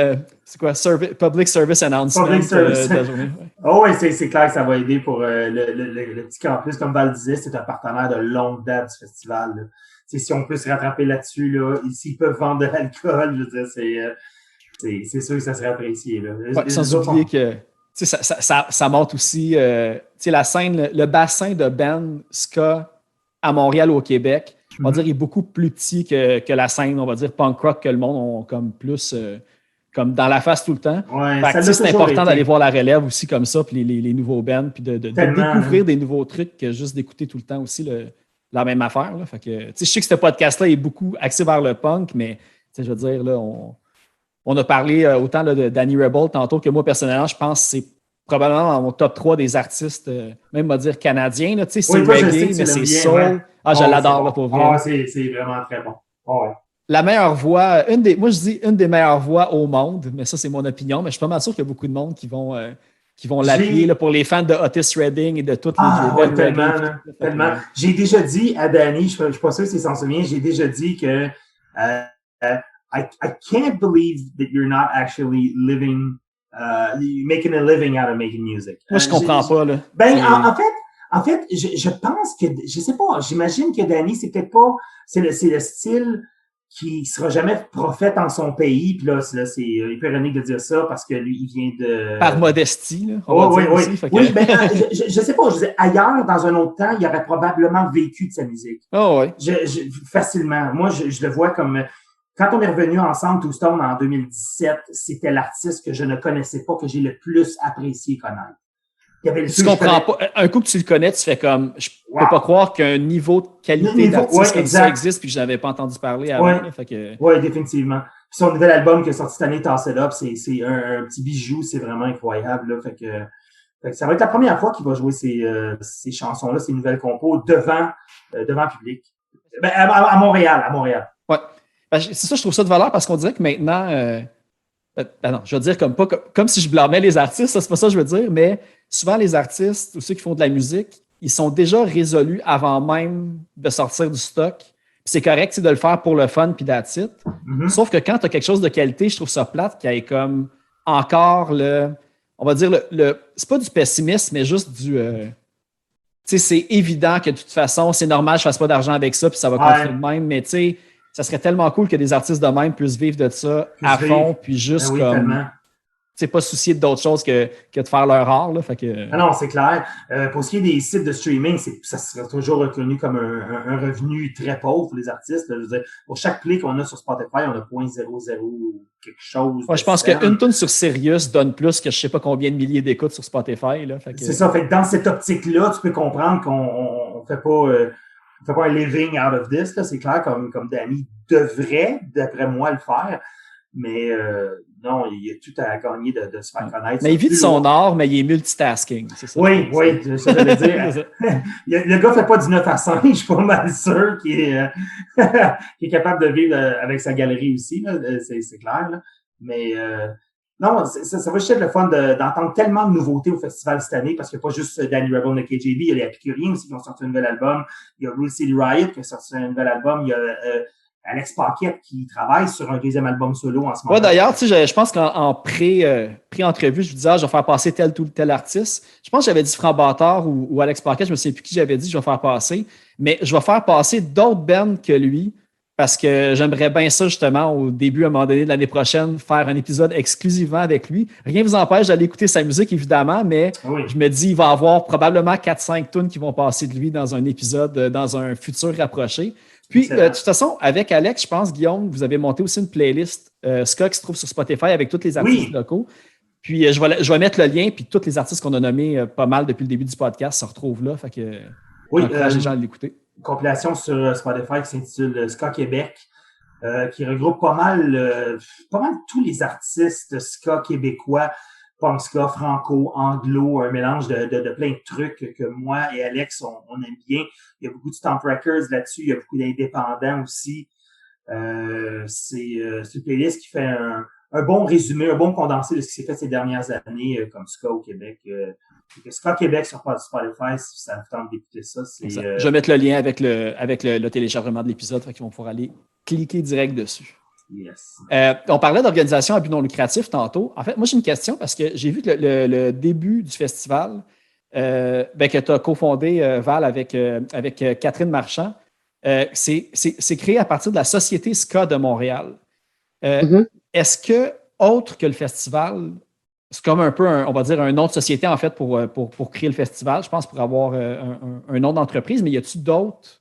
c'est quoi, public service announcement de la journée. Oui, c'est clair que ça va aider pour le petit campus. Comme Val disait, c'est un partenaire de longue date du festival. Là. Si on peut se rattraper là-dessus, là, s'ils peuvent vendre de l'alcool, je veux dire, c'est sûr que ça serait apprécié. Là. Ouais, sans oublier que ça montre aussi la scène, le bassin de band Ska à Montréal ou au Québec, on va dire, il est beaucoup plus petit que la scène, on va dire, punk rock, que le monde ont comme plus comme dans la face tout le temps. Ouais, c'est important d'aller voir la relève aussi comme ça, puis les nouveaux bands, puis de découvrir des nouveaux trucs que juste d'écouter tout le temps aussi la même affaire. Là. Fait que, je sais que ce podcast-là est beaucoup axé vers le punk, mais je veux dire, là, on a parlé autant là, de Danny Rebel tantôt que moi, personnellement, je pense que c'est probablement dans mon top 3 des artistes, même on va dire canadiens. Là, c'est reggae, mais c'est soul. Ouais. Je l'adore là, pour vrai. C'est vraiment très bon. Ouais. La meilleure voix, moi je dis une des meilleures voix au monde, mais ça c'est mon opinion, mais je suis pas mal sûr qu'il y a beaucoup de monde qui vont l'appuyer là, pour les fans de Otis Redding et de toutes les tellement. J'ai déjà dit à Danny, je suis pas sûr s'il s'en souvient, j'ai déjà dit que I can't believe that you're not actually living making a living out of making music. Moi, je comprends pas, là. En fait, je pense que, je sais pas, j'imagine que Danny, c'est peut-être pas, c'est le style qui sera jamais prophète en son pays, puis là, c'est un peu ironique de dire ça parce que lui, il vient de... Par modestie, là. Oui. Je sais pas, je disais, ailleurs, dans un autre temps, il aurait probablement vécu de sa musique. Oui. Facilement. Moi, je le vois comme... Quand on est revenu ensemble, Two Stone, en 2017, c'était l'artiste que je ne connaissais pas, que j'ai le plus apprécié connaître. Tu comprends pas. Un coup que tu le connais, tu fais comme, je peux pas croire qu'un niveau de qualité d'artiste comme ça existe puis que je n'avais pas entendu parler avant. Oui, définitivement. Puis son nouvel album qui est sorti cette année, Toss It Up, c'est un petit bijou, c'est vraiment incroyable, là. Fait que ça va être la première fois qu'il va jouer ces chansons-là, ces nouvelles compos devant public. Ben, à Montréal. Ouais. C'est ça, je trouve ça de valeur parce qu'on dirait que maintenant, non, je veux dire comme si je blâmais les artistes, c'est pas ça que je veux dire, mais souvent les artistes ou ceux qui font de la musique, ils sont déjà résolus avant même de sortir du stock. Puis c'est correct de le faire pour le fun puis that's it. Mm-hmm. Sauf que quand tu as quelque chose de qualité, je trouve ça plate qu'il y ait comme encore on va dire c'est pas du pessimisme, mais juste du c'est évident que de toute façon, c'est normal, je fasse pas d'argent avec ça puis ça va continuer de même, mais tu sais, ça serait tellement cool que des artistes de même puissent vivre de ça à fond, puis juste pas se soucier d'autre chose que de faire leur art. Là, fait que... Non, c'est clair. Pour ce qui est des sites de streaming, ça serait toujours reconnu comme un revenu très pauvre pour les artistes. Là. Je veux dire, pour chaque play qu'on a sur Spotify, on a 0.00 quelque chose. Ouais, je pense qu'une tune sur Sirius donne plus que je sais pas combien de milliers d'écoutes sur Spotify. Là, fait que... C'est ça. Fait que dans cette optique-là, tu peux comprendre qu'on fait pas un living out of this, là, c'est clair, comme Danny devrait, d'après moi, le faire. Mais non, il y a tout à gagner de se faire connaître. Mais il vit de son art, mais il est multitasking, c'est ça? Oui, c'est ça que je veux dire. Le gars fait pas du 9 à 5, je suis pas mal sûr qu'il est capable de vivre avec sa galerie aussi, là, c'est clair. Là. Mais non, ça va juste être le fun d'entendre tellement de nouveautés au festival cette année, parce qu'il n'y a pas juste Danny Rebel et KJB, il y a les Épicuriens aussi qui ont sorti un nouvel album, il y a Rule City Riot qui a sorti un nouvel album, il y a Alex Paquette qui travaille sur un deuxième album solo en ce moment. Ouais, d'ailleurs, tu sais, je pense qu'en pré-entrevue, je vous disais, je vais faire passer tel artiste. Je pense que j'avais dit Franc Bâtard ou Alex Paquette, je me souviens plus qui j'avais dit, je vais faire passer. Mais je vais faire passer d'autres bands que lui, parce que j'aimerais bien ça, justement, au début, à un moment donné de l'année prochaine, faire un épisode exclusivement avec lui. Rien ne vous empêche d'aller écouter sa musique, évidemment, mais je me dis, il va y avoir probablement 4-5 tunes qui vont passer de lui dans un épisode, dans un futur rapproché. Puis, de toute façon, avec Alex, je pense, Guillaume, vous avez monté aussi une playlist Ska qui se trouve sur Spotify avec tous les artistes locaux. Puis, je vais mettre le lien, puis tous les artistes qu'on a nommés pas mal depuis le début du podcast se retrouvent là. Fait que, j'encourage les gens à l'écouter. Compilation sur Spotify qui s'intitule Ska Québec. qui regroupe pas mal tous les artistes ska québécois, punk ska, franco, anglo, un mélange de plein de trucs que moi et Alex, on aime bien. Il y a beaucoup de Stomp Records là-dessus, il y a beaucoup d'indépendants aussi. C'est une playlist qui fait un bon résumé, un bon condensé de ce qui s'est fait ces dernières années comme ska au Québec. Ska Québec sur Spotify, si ça vous tente d'écouter ça. Je vais mettre le lien avec le téléchargement de l'épisode, fait qu'ils vont pouvoir aller cliquer direct dessus. Yes. On parlait d'organisation à but non lucratif tantôt. En fait, moi, j'ai une question parce que j'ai vu que le début du festival, que tu as cofondé, Val, avec Catherine Marchand, c'est créé à partir de la Société ska de Montréal. Est-ce que, autre que le festival, c'est comme un peu, on va dire, un nom de société, en fait, pour créer le festival, je pense, pour avoir un nom d'entreprise, mais y a-t-il d'autres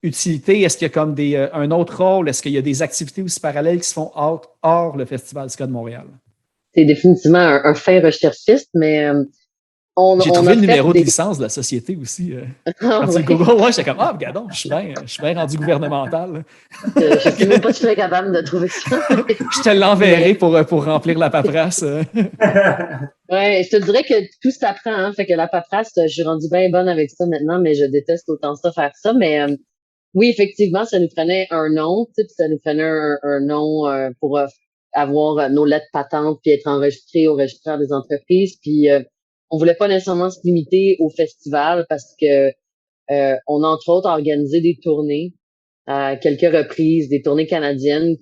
utilités? Est-ce qu'il y a comme un autre rôle? Est-ce qu'il y a des activités aussi parallèles qui se font hors le Festival ska de Montréal? C'est définitivement un fin recherchiste, mais j'ai trouvé le numéro de licence de la société aussi. Ouais, j'étais comme, regardons, je suis bien rendu gouvernemental. Je ne sais même pas si je serais capable de trouver ça. Je te l'enverrai pour remplir la paperasse. Ouais, je te dirais que tout s'apprend, hein. Fait que la paperasse, je suis rendue bien bonne avec ça maintenant, mais je déteste autant ça faire ça. Mais oui, effectivement, ça nous prenait un nom, tu sais, puis ça nous prenait un nom pour avoir nos lettres patentes puis être enregistrés au registraire des entreprises. Puis on voulait pas nécessairement se limiter au festival parce que on a entre autres organisé des tournées à quelques reprises, des tournées canadiennes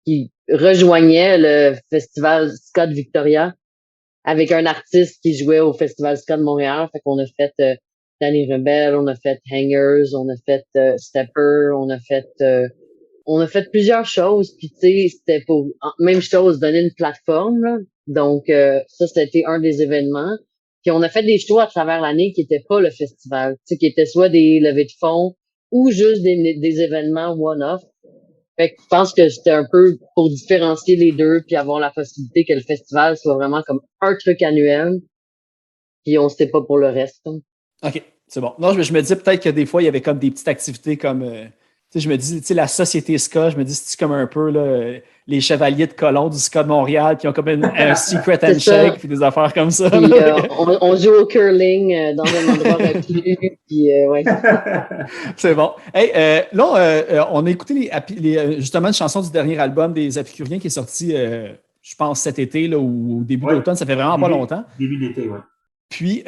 qui rejoignaient le festival ska de Victoria avec un artiste qui jouait au festival ska de Montréal. Fait qu'on a fait Danny Rebel, on a fait Hangers, on a fait Stepper, on a fait plusieurs choses. Puis tu sais, c'était pour même chose, donner une plateforme, là. Donc ça, c'était un des événements. Puis on a fait des shows à travers l'année qui étaient pas le festival, tu sais, qui étaient soit des levées de fonds ou juste des événements one-off. Fait que je pense que c'était un peu pour différencier les deux puis avoir la possibilité que le festival soit vraiment comme un truc annuel. Puis on sait pas pour le reste. Hein. OK, c'est bon. Non, je me dis peut-être que des fois, il y avait comme des petites activités comme... tu sais, je me dis, tu sais, la Société ska, je me dis, c'est comme un peu là, les chevaliers de colons du ska de Montréal qui ont comme un secret handshake puis des affaires comme ça. Puis, on joue au curling dans un endroit reclus. Puis, ouais. C'est bon. Hey, là, on a écouté justement une chanson du dernier album des Apicuriens qui est sorti, je pense, cet été là, ou au début d'automne. Ça fait vraiment pas longtemps. Début d'été, oui. Puis,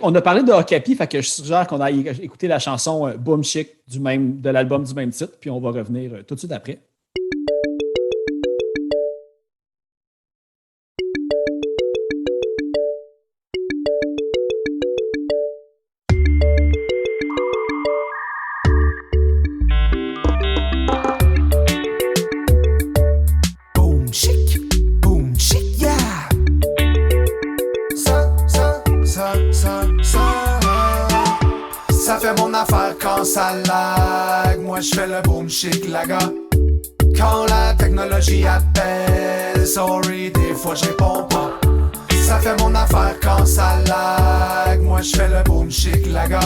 on a parlé de Okapi, fait que je suggère qu'on aille écouter la chanson Boom Chic de l'album du même titre, puis on va revenir tout de suite après. Quand ça lag, moi je fais le boom chic laga. Quand la technologie appelle, sorry, des fois je réponds pas. Ça fait mon affaire quand ça lag, moi je fais le boom chic laga.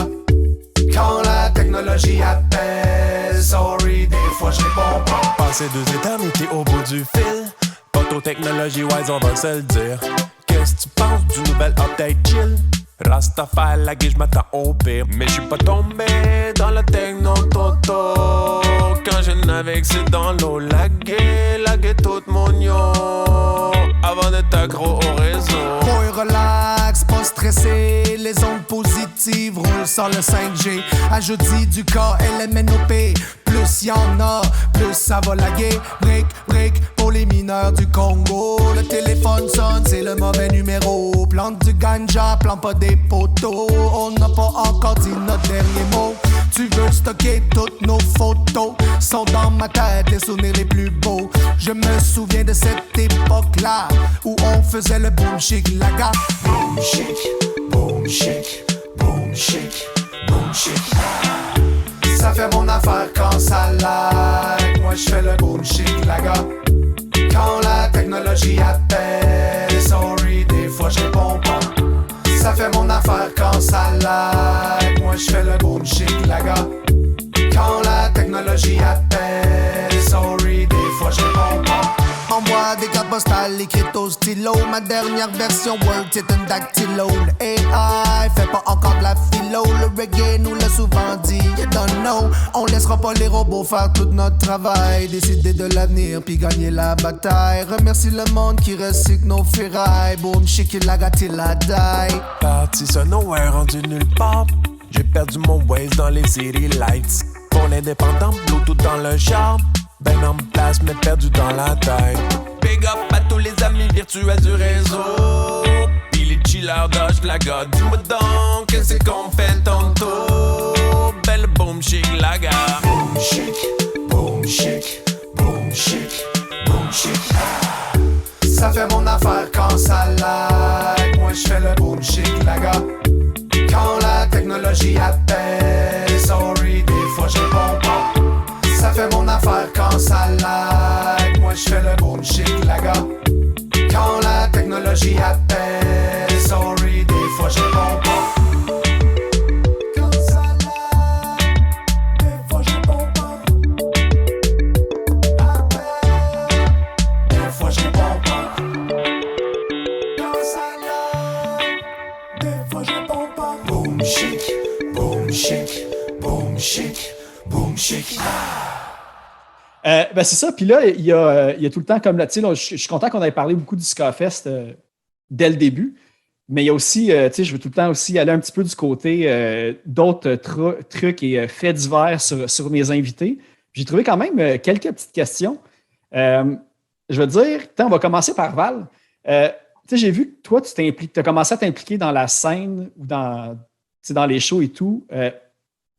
Quand la technologie appelle, sorry, des fois je réponds pas. Passer 2 éternités au bout du fil, Autotechnologie wise on va se le dire. Qu'est-ce que tu penses du nouvel update chill? Rastafari lagué, j'm'attends au pire. Mais j'suis pas tombé dans le techno-toto. Quand je navigue dans l'eau, lagué tout mon yo. Avant d'être accro au réseau. Boy relax, pas stressé. Les ondes positives roulent sans le 5G. Ajoute du cas, LMNOP. Plus y'en a, plus ça va laguer. Break pour les mineurs du Congo. Le téléphone sonne, c'est le mauvais numéro. Plante du ganja, plante pas des poteaux. On n'a pas encore dit notre dernier mot. Tu veux stocker toutes nos photos. Sont dans ma tête les souvenirs les plus beaux. Je me souviens de cette époque-là où on faisait le boom chic laga. Boom chic, boom chic, boom chic, boom chic. Ça fait mon affaire quand ça lag. Moi je fais le boom chic laga. Quand la technologie appelle, sorry, des fois je réponds pas. Ça fait mon affaire quand ça lag. Moi je fais le boom chic laga. Quand la technologie appelle, sorry, des fois je réponds pas. Envoie des cartes postales écrites au stylo. Ma dernière version Word, c'est un dactylo. Le AI fait pas encore de la philo. Le reggae nous l'a souvent dit, you don't know. On laissera pas les robots faire tout notre travail. Décider de l'avenir puis gagner la bataille. Remercie le monde qui recycle nos ferrailles. Boom, shake la gâté la die. Parti sur nowhere, rendu nulle part. J'ai perdu mon Waze dans les city lights. Pour l'indépendant, Bluetooth dans le char. Ben en place, mais perdu dans la taille. Big up à tous les amis virtuels du réseau. Pis les chillers d'âge la gare. Dis-moi donc, qu'est-ce qu'on fait tantôt? Belle boom chic la gare. Boom chic, boom chic, boom chic, boom chic. Ça fait mon affaire quand ça lag. Moi je fais le boom chic la gare. Quand la technologie appelle, sorry, des fois je réponds pas. Ça fait mon affaire quand ça lag. Moi je fais le boom chic la gare. Quand la technologie appelle, sorry, des fois je réponds pas. Quand ça lag, des fois je réponds pas. Appelle, des fois je réponds pas. Quand ça lag, des fois je réponds pas. Boom chic, boom chic, boom chic, boom chic. Ben c'est ça. Puis là, il y a tout le temps comme là, tu sais, je suis content qu'on ait parlé beaucoup du Ska-Fest dès le début. Mais il y a aussi, tu sais, je veux tout le temps aussi aller un petit peu du côté d'autres trucs et faits divers sur mes invités. J'ai trouvé quand même quelques petites questions. Je veux dire, on va commencer par Val. Tu sais, j'ai vu que toi, tu as commencé à t'impliquer dans la scène ou dans les shows et tout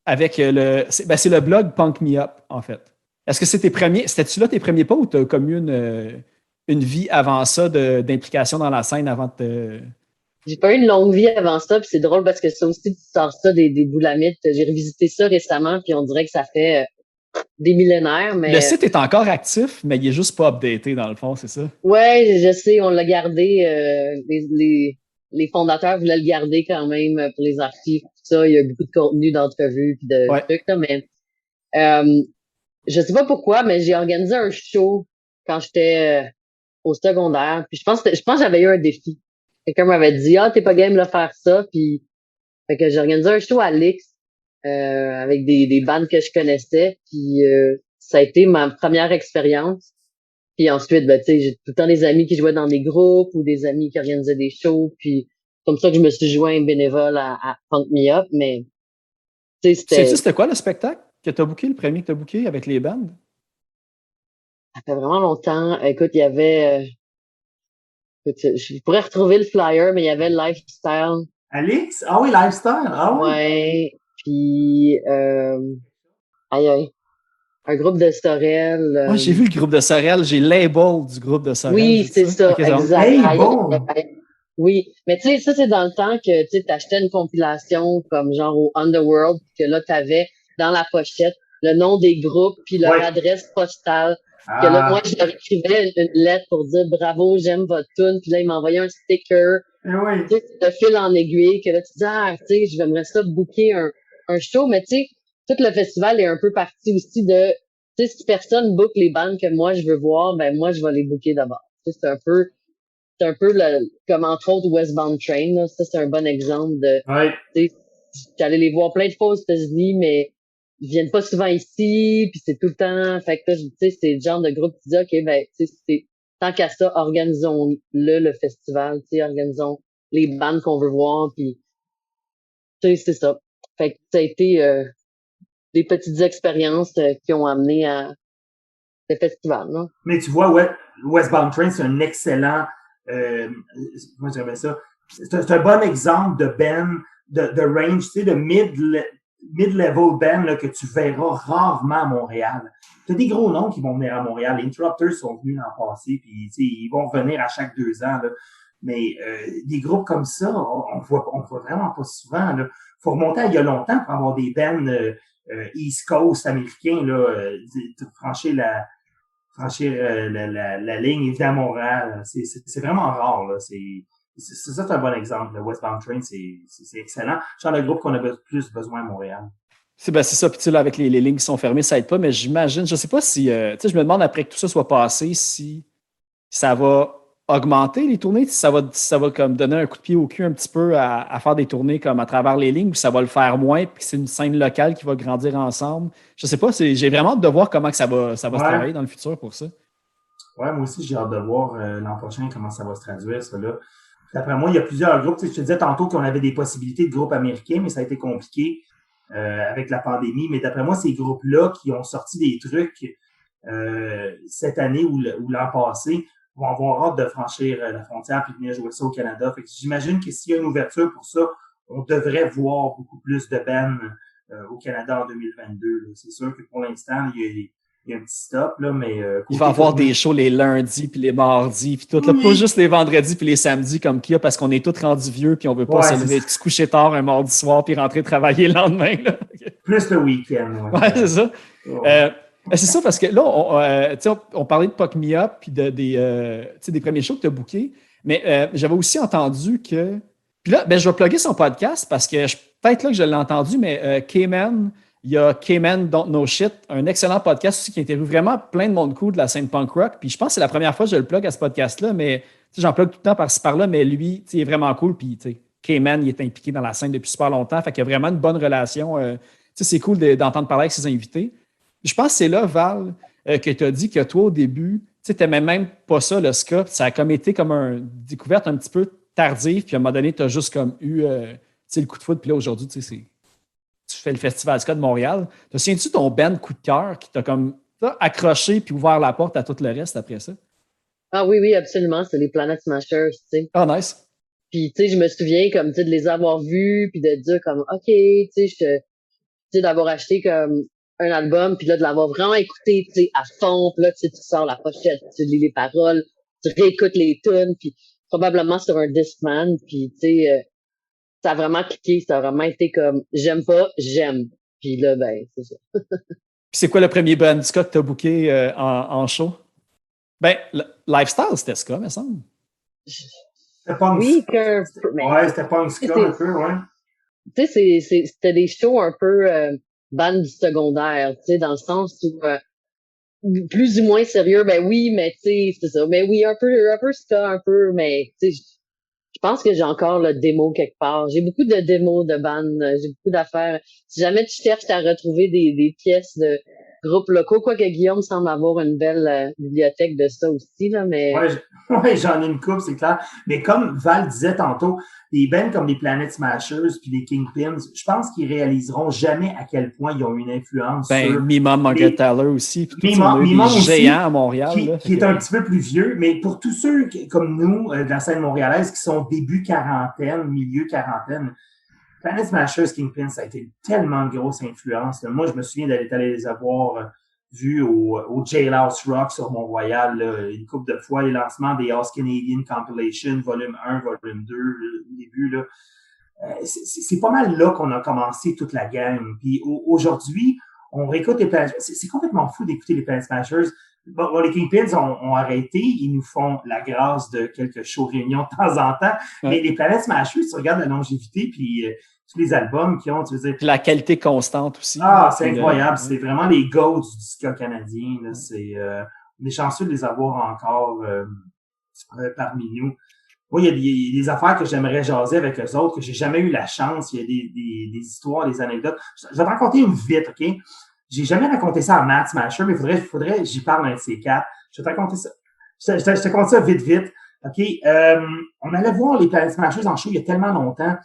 avec c'est le blog Punk Me Up, en fait. Est-ce que c'était-tu là tes premiers pas ou tu as comme eu une vie avant ça d'implication dans la scène avant de J'ai pas eu une longue vie avant ça, puis c'est drôle parce que ça aussi, tu sors ça des boulamites. J'ai revisité ça récemment, puis on dirait que ça fait des millénaires, mais... Le site est encore actif, mais il est juste pas updaté dans le fond, c'est ça? Ouais, je sais, on l'a gardé, les fondateurs voulaient le garder quand même pour les archives, tout ça. Il y a beaucoup de contenu d'entrevues puis de trucs, là, mais je sais pas pourquoi, mais j'ai organisé un show quand j'étais au secondaire, puis je pense que j'avais eu un défi. Quelqu'un m'avait dit, t'es pas game de faire ça, puis fait que j'ai organisé un show à l'X avec des bandes que je connaissais, puis ça a été ma première expérience. Puis ensuite, ben tu sais, j'ai tout le temps des amis qui jouaient dans des groupes ou des amis qui organisaient des shows, puis comme ça que je me suis joint bénévole à Punk Me Up, mais tu sais, C'était quoi le spectacle que tu as booké, le premier que tu as booké avec les bandes? Ça fait vraiment longtemps. Écoute, il y avait je pourrais retrouver le flyer, mais il y avait Lifestyle. Alix? Ah oui, Lifestyle. Ah oui. Ouais. Puis aïe. Un groupe de Sorel. Moi, j'ai vu le groupe de Sorel, j'ai label du groupe de Sorel. Oui, c'est ça, okay, exact. Hey, bon. Oui, mais tu sais, ça, c'est dans le temps que tu t'achetais une compilation comme genre au Underworld, puis que là, t'avais dans la pochette le nom des groupes, puis leur adresse postale. Que là, moi, je leur écrivais une lettre pour dire bravo, j'aime votre tune, puis là, ils m'envoyaient un sticker. Oui. Tu sais, de fil en aiguille, que là, tu dis, tu sais, j'aimerais ça booker un show, mais tu sais, tout le festival est un peu parti aussi de, tu sais, si personne book les bandes que moi, je veux voir, ben, moi, je vais les booker d'abord. Tu sais, c'est un peu comme entre autres Westbound Train, là. Ça, c'est un bon exemple de, tu sais, j'allais les voir plein de fois aux États-Unis, mais ils viennent pas souvent ici, puis c'est tout le temps, fait que tu sais, c'est le genre de groupe qui dit, OK, ben, tu sais, tant qu'à ça, organisons-le festival, tu sais, organisons les bandes qu'on veut voir, puis tu sais, c'est ça. Fait que ça a été des petites expériences qui ont amené à le festival, non? Mais tu vois, Westbound Train, c'est un excellent, comment j'appelle ça? C'est un bon exemple de band, de range, tu sais, de mid-level band là, que tu verras rarement à Montréal. Tu as des gros noms qui vont venir à Montréal. Les Interrupters sont venus l'an passé, puis ils vont revenir à chaque 2 ans. Là. Mais des groupes comme ça, on voit vraiment pas souvent. Là. Faut remonter à il y a longtemps pour avoir des bands East Coast américains là, franchir la ligne et venir à Montréal. C'est vraiment rare. Là. C'est ça, c'est un bon exemple. Le Westbound Train, c'est excellent. C'est le groupe qu'on a plus besoin à Montréal. C'est ça. Puis, tu sais, là, avec les lignes qui sont fermées, ça aide pas. Mais j'imagine, je sais pas si, tu sais, je me demande après que tout ça soit passé, si ça va augmenter les tournées, si ça va comme donner un coup de pied au cul un petit peu à faire des tournées comme à travers les lignes, ou ça va le faire moins, puis c'est une scène locale qui va grandir ensemble. Je sais pas, j'ai vraiment hâte de voir comment que ça va se travailler dans le futur pour ça. Ouais, moi aussi, j'ai hâte de voir l'an prochain comment ça va se traduire, ça là. D'après moi, il y a plusieurs groupes. Tu sais, je te disais tantôt qu'on avait des possibilités de groupes américains, mais ça a été compliqué avec la pandémie. Mais d'après moi, ces groupes-là qui ont sorti des trucs cette année ou l'an passé vont avoir hâte de franchir la frontière et de venir jouer ça au Canada. Fait que j'imagine que s'il y a une ouverture pour ça, on devrait voir beaucoup plus de bands au Canada en 2022. Là. C'est sûr que pour l'instant, il y a un petit stop, là, mais... il va y avoir des shows les lundis puis les mardis puis tout. Là, pas juste les vendredis puis les samedis comme qu'il y a parce qu'on est tous rendus vieux puis on veut pas se coucher tard un mardi soir puis rentrer travailler le lendemain. Là. Plus le week-end. Ouais, c'est ça. C'est ça parce que là, on parlait de Puck Me Up puis des premiers shows que tu as bookés, mais j'avais aussi entendu que... Puis là, je vais plugger son podcast parce que peut-être là que je l'ai entendu, mais K-Man... Il y a K-Man Don't Know Shit, un excellent podcast aussi qui interviewe vraiment plein de monde cool de la scène punk rock. Puis je pense que c'est la première fois que je le plug à ce podcast-là, mais j'en plug tout le temps par-ci par-là, mais lui, il est vraiment cool. Puis K-Man, il est impliqué dans la scène depuis super longtemps. Fait qu'il y a vraiment une bonne relation. C'est cool d'entendre parler avec ses invités. Je pense que c'est là, Val, que tu as dit que toi, au début, tu n'aimais même pas ça, le ska. Ça a comme été comme une découverte un petit peu tardive. Puis à un moment donné, tu as juste comme eu le coup de foudre. Puis là, aujourd'hui, tu fais le Festival Ska de Montréal. Te souviens-tu ton band coup de cœur qui t'a comme accroché puis ouvert la porte à tout le reste après ça? Ah oui, absolument. C'est les Planet Smashers, tu sais. Ah, nice. Puis, tu sais, je me souviens comme, tu sais, de les avoir vus puis de dire comme, OK, tu sais, d'avoir acheté comme un album puis là, de l'avoir vraiment écouté, tu sais, à fond. Puis là, tu sors la pochette, tu lis les paroles, tu réécoutes les tunes puis probablement sur un Discman puis, tu sais, ça a vraiment cliqué, ça a vraiment été comme j'aime pas, j'aime. Puis là, c'est ça. Puis c'est quoi le premier band ska que tu as booké en show? Lifestyle, c'était ska, me semble. C'était pas c'était pas un ska un peu, ouais. Tu sais, c'était des shows un peu band du secondaire, tu sais, dans le sens où plus ou moins sérieux, oui, mais tu sais, c'est ça. Mais oui, un peu ska, un peu, mais tu sais, je pense que j'ai encore le démo quelque part. J'ai beaucoup de démos de bandes, j'ai beaucoup d'affaires. Si jamais tu cherches à retrouver des pièces de groupes locaux, quoique Guillaume semble avoir une belle bibliothèque de ça aussi, là, mais... Ouais, j'en ai une couple, c'est clair. Mais comme Val disait tantôt, des bands comme les Planet Smashers puis les Kingpins, je pense qu'ils réaliseront jamais à quel point ils ont une influence sur... Mimum, Margaret Taylor aussi. Mimum aussi, géants à Montréal. Qui est un petit peu plus vieux, mais pour tous ceux comme nous, de la scène montréalaise, qui sont début quarantaine, milieu quarantaine, Planet Smashers, Kingpins, ça a été tellement de grosse influence. Moi, je me souviens d'aller les avoir vus au Jailhouse Rock sur Mont-Royal, une couple de fois, les lancements des House Canadian Compilation, volume 1, volume 2, au début, là. C'est pas mal là qu'on a commencé toute la gang. Puis aujourd'hui, on réécoute les Planet Smashers. C'est complètement fou d'écouter les Planet Smashers. Bon, les Kingpins ont arrêté. Ils nous font la grâce de quelques shows réunions de temps en temps. Ouais. Mais les Planet Smashers, tu regardes la longévité, puis tous les albums qu'ils ont, tu veux dire... Puis la qualité constante aussi. Ah, c'est incroyable. C'est vraiment les GOATs du ska canadien. Là. On est chanceux de les avoir encore parmi nous. Moi, il y a des affaires que j'aimerais jaser avec eux autres, que j'ai jamais eu la chance. Il y a des histoires, des anecdotes. Je vais te raconter une vite, OK? J'ai jamais raconté ça à Matt Smasher, mais faudrait j'y parle un de ces quatre. Je vais te raconter ça. Je te raconte ça vite. OK? On allait voir les Planet Smashers en show il y a tellement longtemps.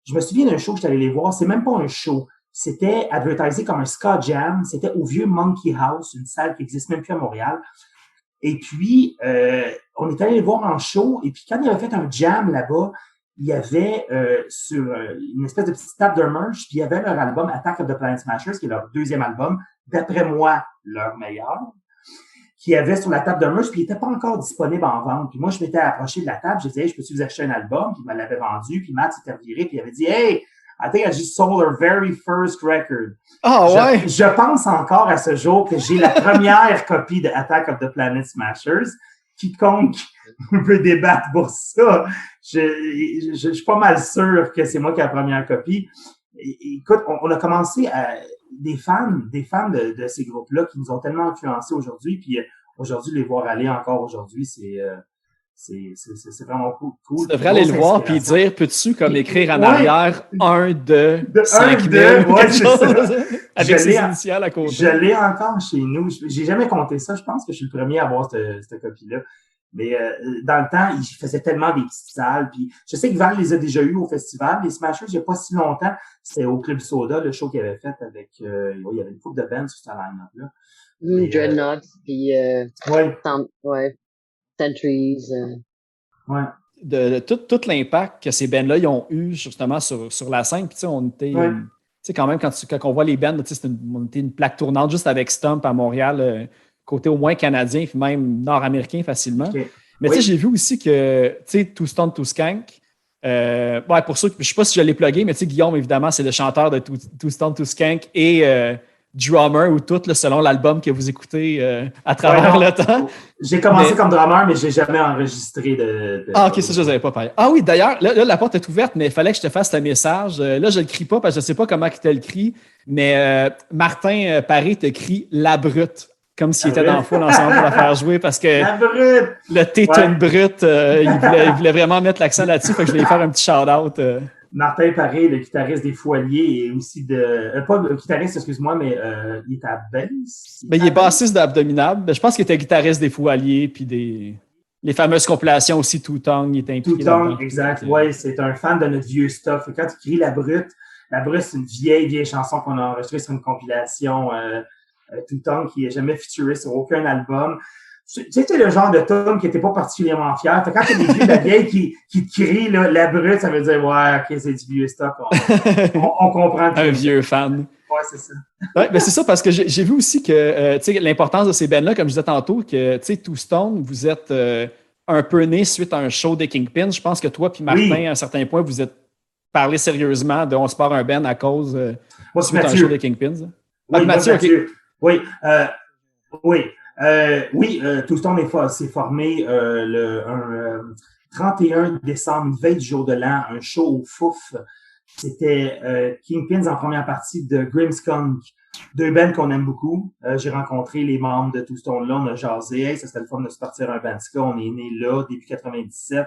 Je me souviens d'un show que j'étais allé les voir. C'est même pas un show. C'était advertisé comme un ska jam. C'était au vieux Monkey House, une salle qui existe même plus à Montréal. Et puis, on est allé les voir en show. Et puis, quand ils avaient fait un jam là-bas, il y avait sur une espèce de petite table de merch, puis il y avait leur album Attack of the Planet Smashers, qui est leur deuxième album, d'après moi, leur meilleur, qui avait sur la table de merch, puis il n'était pas encore disponible en vente. Puis moi, je m'étais approché de la table, je disais, hey, je peux-tu vous acheter un album? Puis il me l'avait vendu, puis Matt s'était reviré, puis il avait dit, hey, I think I just sold our very first record. Ouais. Je pense encore à ce jour que j'ai la première copie de Attack of the Planet Smashers. Quiconque peut débattre pour ça, je suis pas mal sûr que c'est moi qui ai la première copie. Écoute, on a commencé des fans de ces groupes-là qui nous ont tellement influencés aujourd'hui, puis aujourd'hui, les voir aller encore aujourd'hui, c'est vraiment cool. Tu devrais aller le voir puis dire, peux-tu comme écrire en arrière 1, 2, De 5 1, 000, 2, ouais, quelque c'est chose, ça. avec Je ses l'ai- initiales à côté. Je l'ai encore chez nous. J'ai jamais compté ça. Je pense que je suis le premier à avoir cette copie-là. Mais dans le temps, ils faisaient tellement des petites salles. Puis je sais que Val les a déjà eu au festival. Les Smashers, il n'y a pas si longtemps, c'était au Club Soda, le show qu'il avait fait avec... il y avait une couple de bands sur ce line-up-là. Mais, Dreadnoughts, puis Ouais, Centuries. ouais. De tout l'impact que ces bands-là ils ont eu justement sur la scène. Puis, tu sais, on était. Ouais. Tu sais, quand même, quand on voit les bands, tu sais, on était une plaque tournante juste avec Stump à Montréal, côté au moins canadien, puis même nord-américain facilement. Okay. Mais Oui. tu sais, j'ai vu aussi que, tu sais, Too Stoned to Skank, ouais, pour ceux, je sais pas si je l'ai plugué, mais tu sais, Guillaume, évidemment, c'est le chanteur de Too Stoned to Skank et drummer ou tout, là, selon l'album que vous écoutez à travers Ouais, non. le temps. J'ai commencé Mais- comme drummer, mais j'ai jamais enregistré de... Ah, ok, ça, je ne savais pas parler. Ah oui, d'ailleurs, là, la porte est ouverte, mais il fallait que je te fasse un message. Là, je ne le crie pas parce que je ne sais pas comment il te le crie, mais Martin Paré te crie La Brute, comme s'il La était dans le Brute. foule ensemble pour la faire jouer parce que La brute! le T'es Ouais. une brute, il voulait vraiment mettre l'accent là-dessus, fait que je voulais faire un petit shout-out. Martin Paré, le guitariste des Fous Alliés et aussi pas le guitariste, excuse-moi, mais il est à bass. Mais il est bassiste d'Abdominable. Je pense qu'il était guitariste des Fous Alliés, puis les fameuses compilations aussi, Two Tongue, il était impliqué Tout là-dedans. temps, exact. Ouais, c'est un fan de notre vieux stuff. Et quand il crie La Brute, c'est une vieille chanson qu'on a enregistrée sur une compilation Tout temps qui n'est jamais featurée sur aucun album. Tu sais, c'est le genre de tune qui n'était pas particulièrement fier. Fait que quand il y a des vieux de la vieille qui te crient là, La Brute, ça veut dire ouais, ok, c'est du vieux stock. On comprend. Un vieux fan. Ouais, c'est ça. Oui, ben c'est ça, parce que j'ai vu aussi que tu sais, l'importance de ces bands-là, comme je disais tantôt, que tu sais, Too Stoned, vous êtes un peu né suite à un show des Kingpins. Je pense que toi puis Martin, Oui. à un certain point, vous êtes parlé sérieusement de on se part un band à cause Moi, c'est suite à un Mathieu. show des Kingpins. Oui, Ah, Mathieu, ok. Oui, Tout Stone s'est formé un 31 décembre, une veille du jour de l'an, un show au Fouf. C'était Kingpins en première partie de Grimmskunk, deux bands qu'on aime beaucoup. J'ai rencontré les membres de Tout Stone là, on a jasé, hey, ça c'était le fun de se partir un band ska, on est né là, début 97.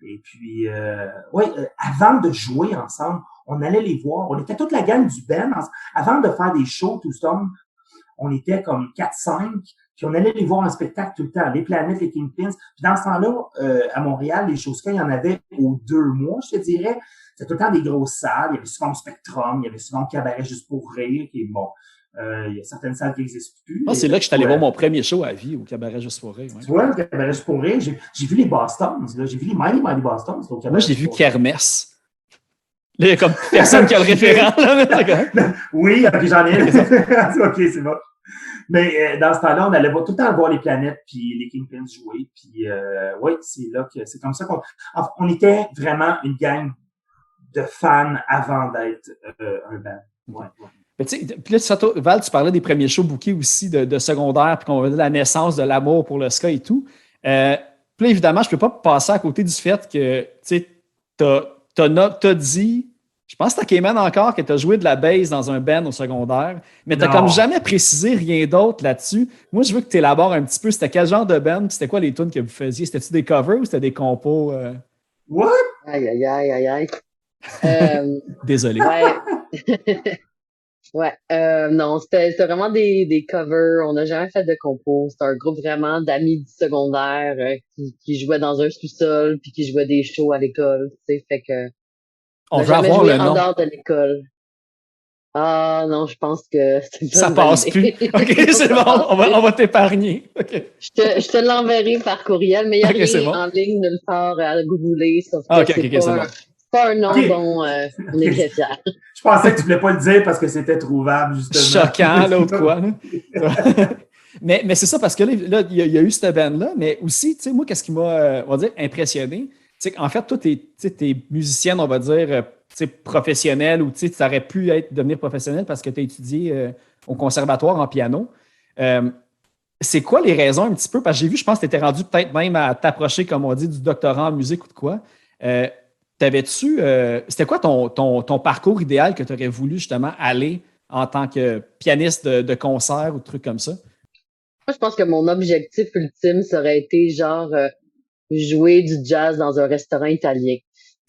Et puis, avant de jouer ensemble, on allait les voir. On était toute la gang du band. Avant de faire des shows, Two Stone, on était comme 4-5, puis on allait les voir en spectacle tout le temps, les Planètes, les Kingpins. Puis dans ce temps-là, à Montréal, les shows ska, il y en avait aux 2 mois, je te dirais. C'était tout le temps des grosses salles. Il y avait souvent le Spectrum, il y avait souvent le Cabaret Juste pour rire, qui est bon. Il y a certaines salles qui n'existent plus. Moi, c'est là que je suis allé voir mon premier show à vie au Cabaret Juste pour rire. Ouais. Tu vois, le Cabaret Juste pour rire, j'ai vu les Bostons, là. J'ai vu les Mighty Bostons. Au Cabaret Moi, j'ai Juste vu pour rire. Kermesse. Là, il y a comme personne qui a le référent. Là. Oui, ok, j'en ai un. Ok, c'est bon. Mais dans ce temps-là, on allait tout le temps voir les Planètes puis les Kingpins jouer. Puis oui, c'est là que c'est comme ça on était vraiment une gang de fans avant d'être un band. Ouais, ouais. Mais tu sais, puis là, Val, tu parlais des premiers shows bookés aussi de secondaire, puis qu'on va dire la naissance de l'amour pour le ska et tout. Puis là, évidemment, je ne peux pas passer à côté du fait que tu as dit, je pense que tu as Cayman encore, que tu as joué de la bass dans un band au secondaire, mais tu n'as Non. comme jamais précisé rien d'autre là-dessus. Moi, je veux que tu élabores un petit peu, c'était quel genre de band, puis c'était quoi les tunes que vous faisiez? C'était-tu des covers ou c'était des compos? What? Aïe, aïe, aïe, aïe, aïe. Désolé. Ouais. Ouais. Non, c'était vraiment des covers. On n'a jamais fait de compos. C'était un groupe vraiment d'amis du secondaire qui jouaient dans un sous-sol puis qui jouaient des shows à l'école. Tu sais, fait que On n'a veut jamais avoir joué le en nom. dehors de l'école. Ah non, je pense que c'est pas Ça une bonne passe idée. plus. OK, c'est bon. On va t'épargner. OK. Je te l'enverrai par courriel, mais il n'y a Ok, c'est rien bon. en ligne nulle part à googler, sauf que Ah, OK, c'est OK, pas, c'est bon. pas un nom Ok. dont on est très fiers. Je pensais que tu voulais pas le dire parce que c'était trouvable, justement. Choquant, l'autre quoi. Là. mais c'est ça, parce que là, il y a eu cette band-là, mais aussi, tu sais, moi, qu'est-ce qui m'a, on va dire, impressionné, c'est qu'en fait, toi, t'es musicienne, on va dire, tu sais, professionnelle, ou tu aurais pu devenir professionnelle parce que tu as étudié au conservatoire en piano. C'est quoi les raisons un petit peu? Parce que j'ai vu, je pense que tu étais rendu peut-être même à t'approcher, comme on dit, du doctorat en musique ou de quoi. T'avais-tu, c'était quoi ton parcours idéal que tu aurais voulu justement aller en tant que pianiste de concert ou de trucs comme ça? Moi, je pense que mon objectif ultime, ça aurait été genre jouer du jazz dans un restaurant italien.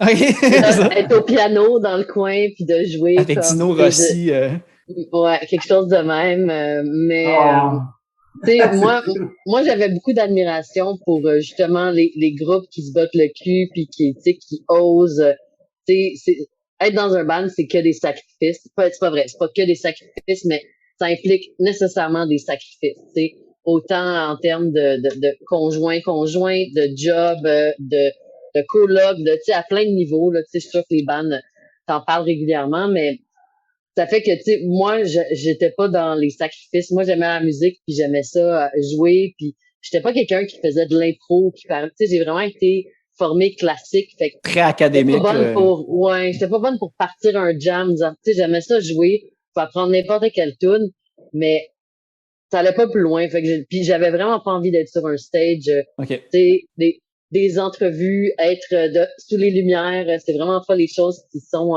OK, c'est ça. Être au piano dans le coin puis de jouer Avec comme Dino Rossi. ouais, quelque chose de même. Mais Oh. tu sais, moi j'avais beaucoup d'admiration pour justement les groupes qui se battent le cul puis qui tu sais qui osent. Tu sais, être dans un band, c'est que des sacrifices. C'est pas vrai, c'est pas que des sacrifices, mais ça implique nécessairement des sacrifices. Tu sais, autant en termes de conjoint, de job, de coloc, tu sais, à plein de niveaux, là, tu sais, je suis sûre que les bands t'en parlent régulièrement, mais ça fait que, tu sais, moi, j'étais pas dans les sacrifices. Moi, j'aimais la musique, puis j'aimais ça, jouer, puis j'étais pas quelqu'un qui faisait de l'impro, tu sais, j'ai vraiment été formée classique, fait que Très académique. j'étais pas bonne pour partir un jam, disant, tu sais, j'aimais ça jouer, pour apprendre n'importe quelle tune, mais ça allait pas plus loin, fait que puis j'avais vraiment pas envie d'être sur un stage, OK. tu sais, des entrevues, être sous les lumières, c'est vraiment pas les choses qui sont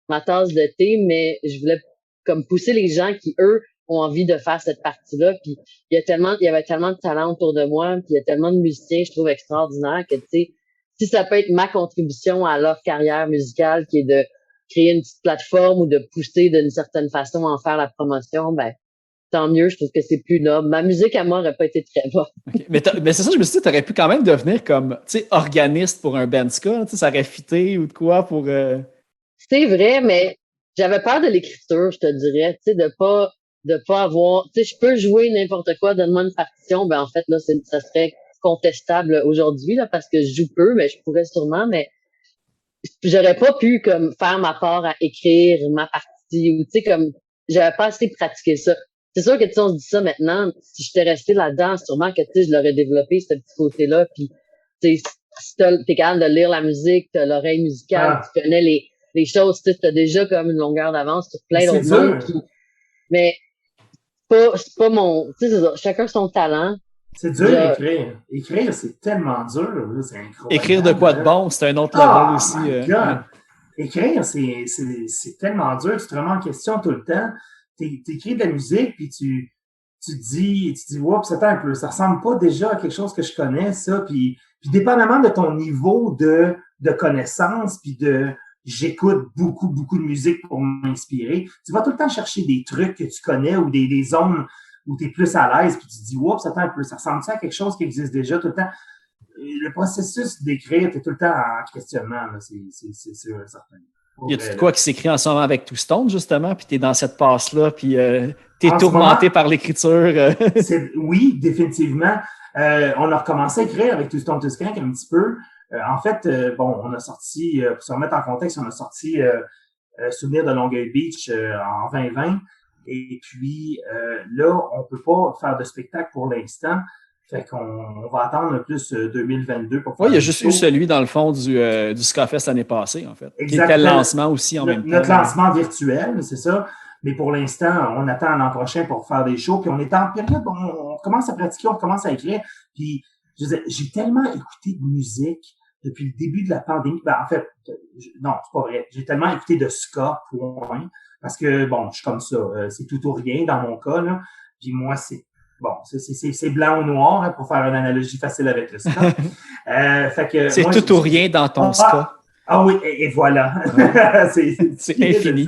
ma tasse de thé, mais je voulais comme pousser les gens qui, eux, ont envie de faire cette partie-là. Puis il y avait tellement de talent autour de moi, puis il y a tellement de musiciens, je trouve, extraordinaires que, tu sais, si ça peut être ma contribution à leur carrière musicale, qui est de créer une petite plateforme ou de pousser d'une certaine façon à en faire la promotion, ben tant mieux, je trouve que c'est plus noble. Ma musique à moi n'aurait pas été très bonne. Okay. Mais c'est ça, je me suis dit, tu aurais pu quand même devenir comme, tu sais, organiste pour un band ska, tu sais, ça aurait fité ou de quoi pour... C'est vrai, mais j'avais peur de l'écriture, je te dirais, tu sais, de pas avoir, tu sais, je peux jouer n'importe quoi, donne-moi une partition, ben en fait, là, ça serait contestable aujourd'hui, là, parce que je joue peu, mais je pourrais sûrement, mais j'aurais pas pu, comme, faire ma part à écrire ma partie, ou, tu sais, comme, j'avais pas assez pratiqué ça. C'est sûr que, tu sais, on se dit ça maintenant, si j'étais restée là-dedans, sûrement que, tu sais, je l'aurais développé, ce petit côté-là, puis, tu sais, si t'es capable de lire la musique, t'as l'oreille musicale, tu connais les choses, tu sais, t'as déjà comme une longueur d'avance sur plein d'autres mondes, mais c'est pas mon, tu sais, c'est ça, chacun son talent. C'est dur d'écrire. Écrire, c'est tellement dur, là, c'est incroyable. Écrire de quoi de bon, c'est un autre level aussi. Écrire, c'est tellement dur, tu te remets en question tout le temps. T'écris de la musique, puis tu te dis, wow, ça un peu, ça ressemble pas déjà à quelque chose que je connais, ça, puis dépendamment de ton niveau de connaissance, puis j'écoute beaucoup de musique pour m'inspirer, tu vas tout le temps chercher des trucs que tu connais ou des zones où tu es plus à l'aise, puis tu te dis, wow, ça un peu, ça ressemble à quelque chose qui existe déjà tout le temps. Le processus d'écrire, tu es tout le temps en questionnement, là, c'est certain. Y a-tu quoi qui s'écrit en ce moment avec Toustone, justement, puis tu es dans cette passe-là, puis tu es tourmenté par l'écriture? Oui, définitivement. On a recommencé à écrire avec Toustone Tuscank un petit peu. En fait, on a sorti, pour se remettre en contexte, on a sorti Souvenir de Longueuil Beach en 2020. Et puis, là, on peut pas faire de spectacle pour l'instant. Fait qu'on va attendre plus 2022 pour faire. Oui, il y a juste eu celui, dans le fond, du Ska-Fest l'année passée, en fait. Exactement. Qui était le lancement aussi en même temps. Notre lancement virtuel, c'est ça. Mais pour l'instant, on attend l'an prochain pour faire des shows. Puis on est en période, on commence à pratiquer, on commence à écrire. Puis, j'ai tellement écouté de musique depuis le début de la pandémie. Ben, en fait, non, c'est pas vrai. J'ai tellement écouté de ska, point. Parce que, je suis comme ça. C'est tout ou rien dans mon cas, là. Puis moi, c'est blanc ou noir, hein, pour faire une analogie facile avec le ska. C'est moi, tout ou rien dans ton ska. Ah oui, et voilà. c'est infini.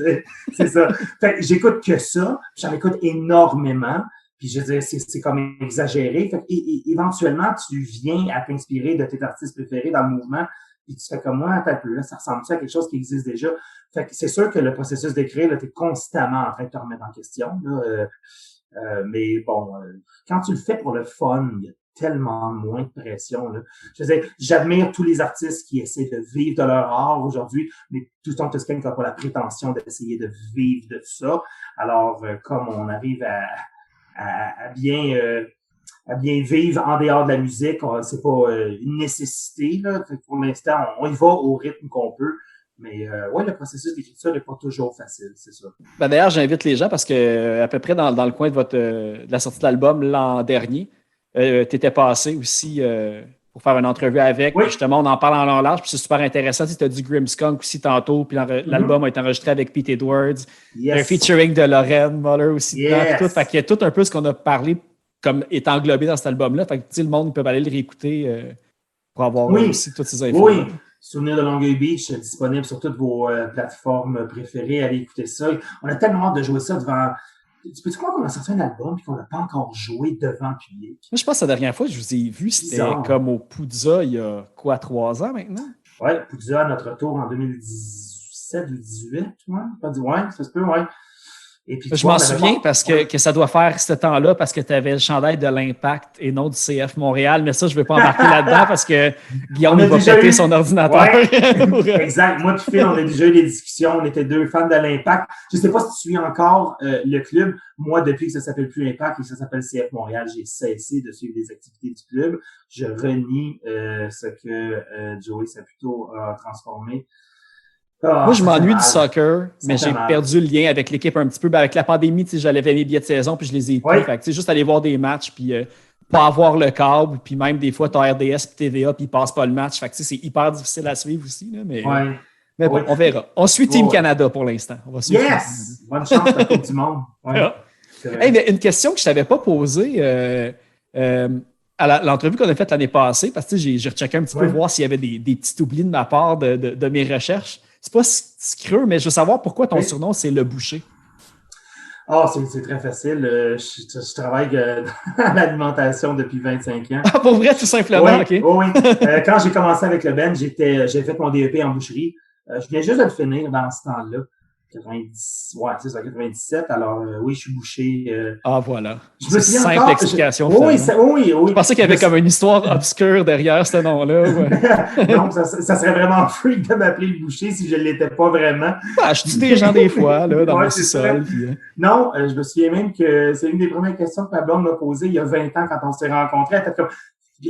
C'est ça. Fait que j'écoute que ça. J'en écoute énormément. Puis je veux dire, c'est comme exagéré. Fait que, éventuellement, tu viens à t'inspirer de tes artistes préférés dans le mouvement. Puis tu fais comme moi, attends un peu, là, ça ressemble-tu à quelque chose qui existe déjà? Fait que c'est sûr que le processus d'écrire, là, t'es constamment en train de te remettre en question, là. Mais quand tu le fais pour le fun, il y a tellement moins de pression, là. Je veux dire, j'admire tous les artistes qui essaient de vivre de leur art aujourd'hui, mais Toustone Tuscank n'a pas la prétention d'essayer de vivre de ça. Alors, comme on arrive à bien vivre en dehors de la musique, c'est pas une nécessité, là. Pour l'instant, on y va au rythme qu'on peut. Mais le processus d'écriture n'est pas toujours facile, c'est ça. Ben d'ailleurs, j'invite les gens parce que à peu près dans le coin de la sortie de l'album l'an dernier, tu étais passé aussi pour faire une entrevue avec. Oui. Puis justement, on en parle en long large, puis c'est super intéressant. Tu as du Grimmskunk aussi tantôt, puis l'album a été enregistré avec Pete Edwards. Il y a un featuring de Lorraine Muller aussi dedans. Puis tout. Fait qu'il y a tout un peu ce qu'on a parlé comme est englobé dans cet album-là. Fait que le monde peut aller le réécouter pour avoir aussi toutes ces infos. Oui. Souvenir de Longueuil Beach, disponible sur toutes vos plateformes préférées. Allez écouter ça. On a tellement hâte de jouer ça devant... Tu peux-tu croire qu'on a sorti un album et qu'on n'a pas encore joué devant le public? Moi, je pense que la dernière fois que je vous ai vu, c'était comme au Poudza il y a 3 ans maintenant? Oui, Poudza à notre retour en 2017 ou 2018. Ouais, ça se peut, ouais. Et puis, je m'en souviens parce que ça doit faire ce temps-là parce que tu avais le chandail de l'Impact et non du CF Montréal, mais ça, je ne vais pas embarquer là-dedans parce que Guillaume va péter son ordinateur. Ouais. Exact. Moi et Phil, on a déjà eu des discussions. On était 2 fans de l'Impact. Je ne sais pas si tu suis encore le club. Moi, depuis que ça ne s'appelle plus Impact et que ça s'appelle CF Montréal, j'ai cessé de suivre les activités du club. Je renie ce que Joey Saputo a transformé. Moi, je m'ennuie du soccer, mais j'ai perdu le lien avec l'équipe un petit peu. Avec la pandémie, j'allais faire mes billets de saison, puis je les ai pris. Fait que, juste aller voir des matchs, puis pas avoir le câble, puis même des fois, tu as RDS puis TVA, puis ils passent pas le match. Fait que, c'est hyper difficile à suivre aussi. Là, mais bon, on verra. On suit Team Canada pour l'instant. Yes! Bonne chance à la Coupe du Monde. Hey, mais une question que je ne t'avais pas posée à l'entrevue qu'on a faite l'année passée, parce que j'ai rechecké un petit peu voir s'il y avait des petits oublis de ma part de mes recherches. C'est pas creux, mais je veux savoir pourquoi ton surnom, c'est Le Boucher. C'est très facile. Je travaille dans l'alimentation depuis 25 ans. Ah, pour vrai, tout simplement? Oui, OK. Oui. Quand j'ai commencé avec le band, j'ai fait mon DEP en boucherie. Je viens juste de le finir dans ce temps-là. 97. Alors, oui, je suis boucher. Voilà. Je me souviens simple encore, explication. Oui. Je pensais qu'il y avait comme une histoire obscure derrière ce nom-là. Ouais. Non, ça serait vraiment freak de m'appeler le boucher si je ne l'étais pas vraiment. Je dis des gens des fois, là, dans mon sous-sol. Non, je me souviens même que c'est une des premières questions que ma blonde m'a posées il y a 20 ans quand on s'est rencontrés.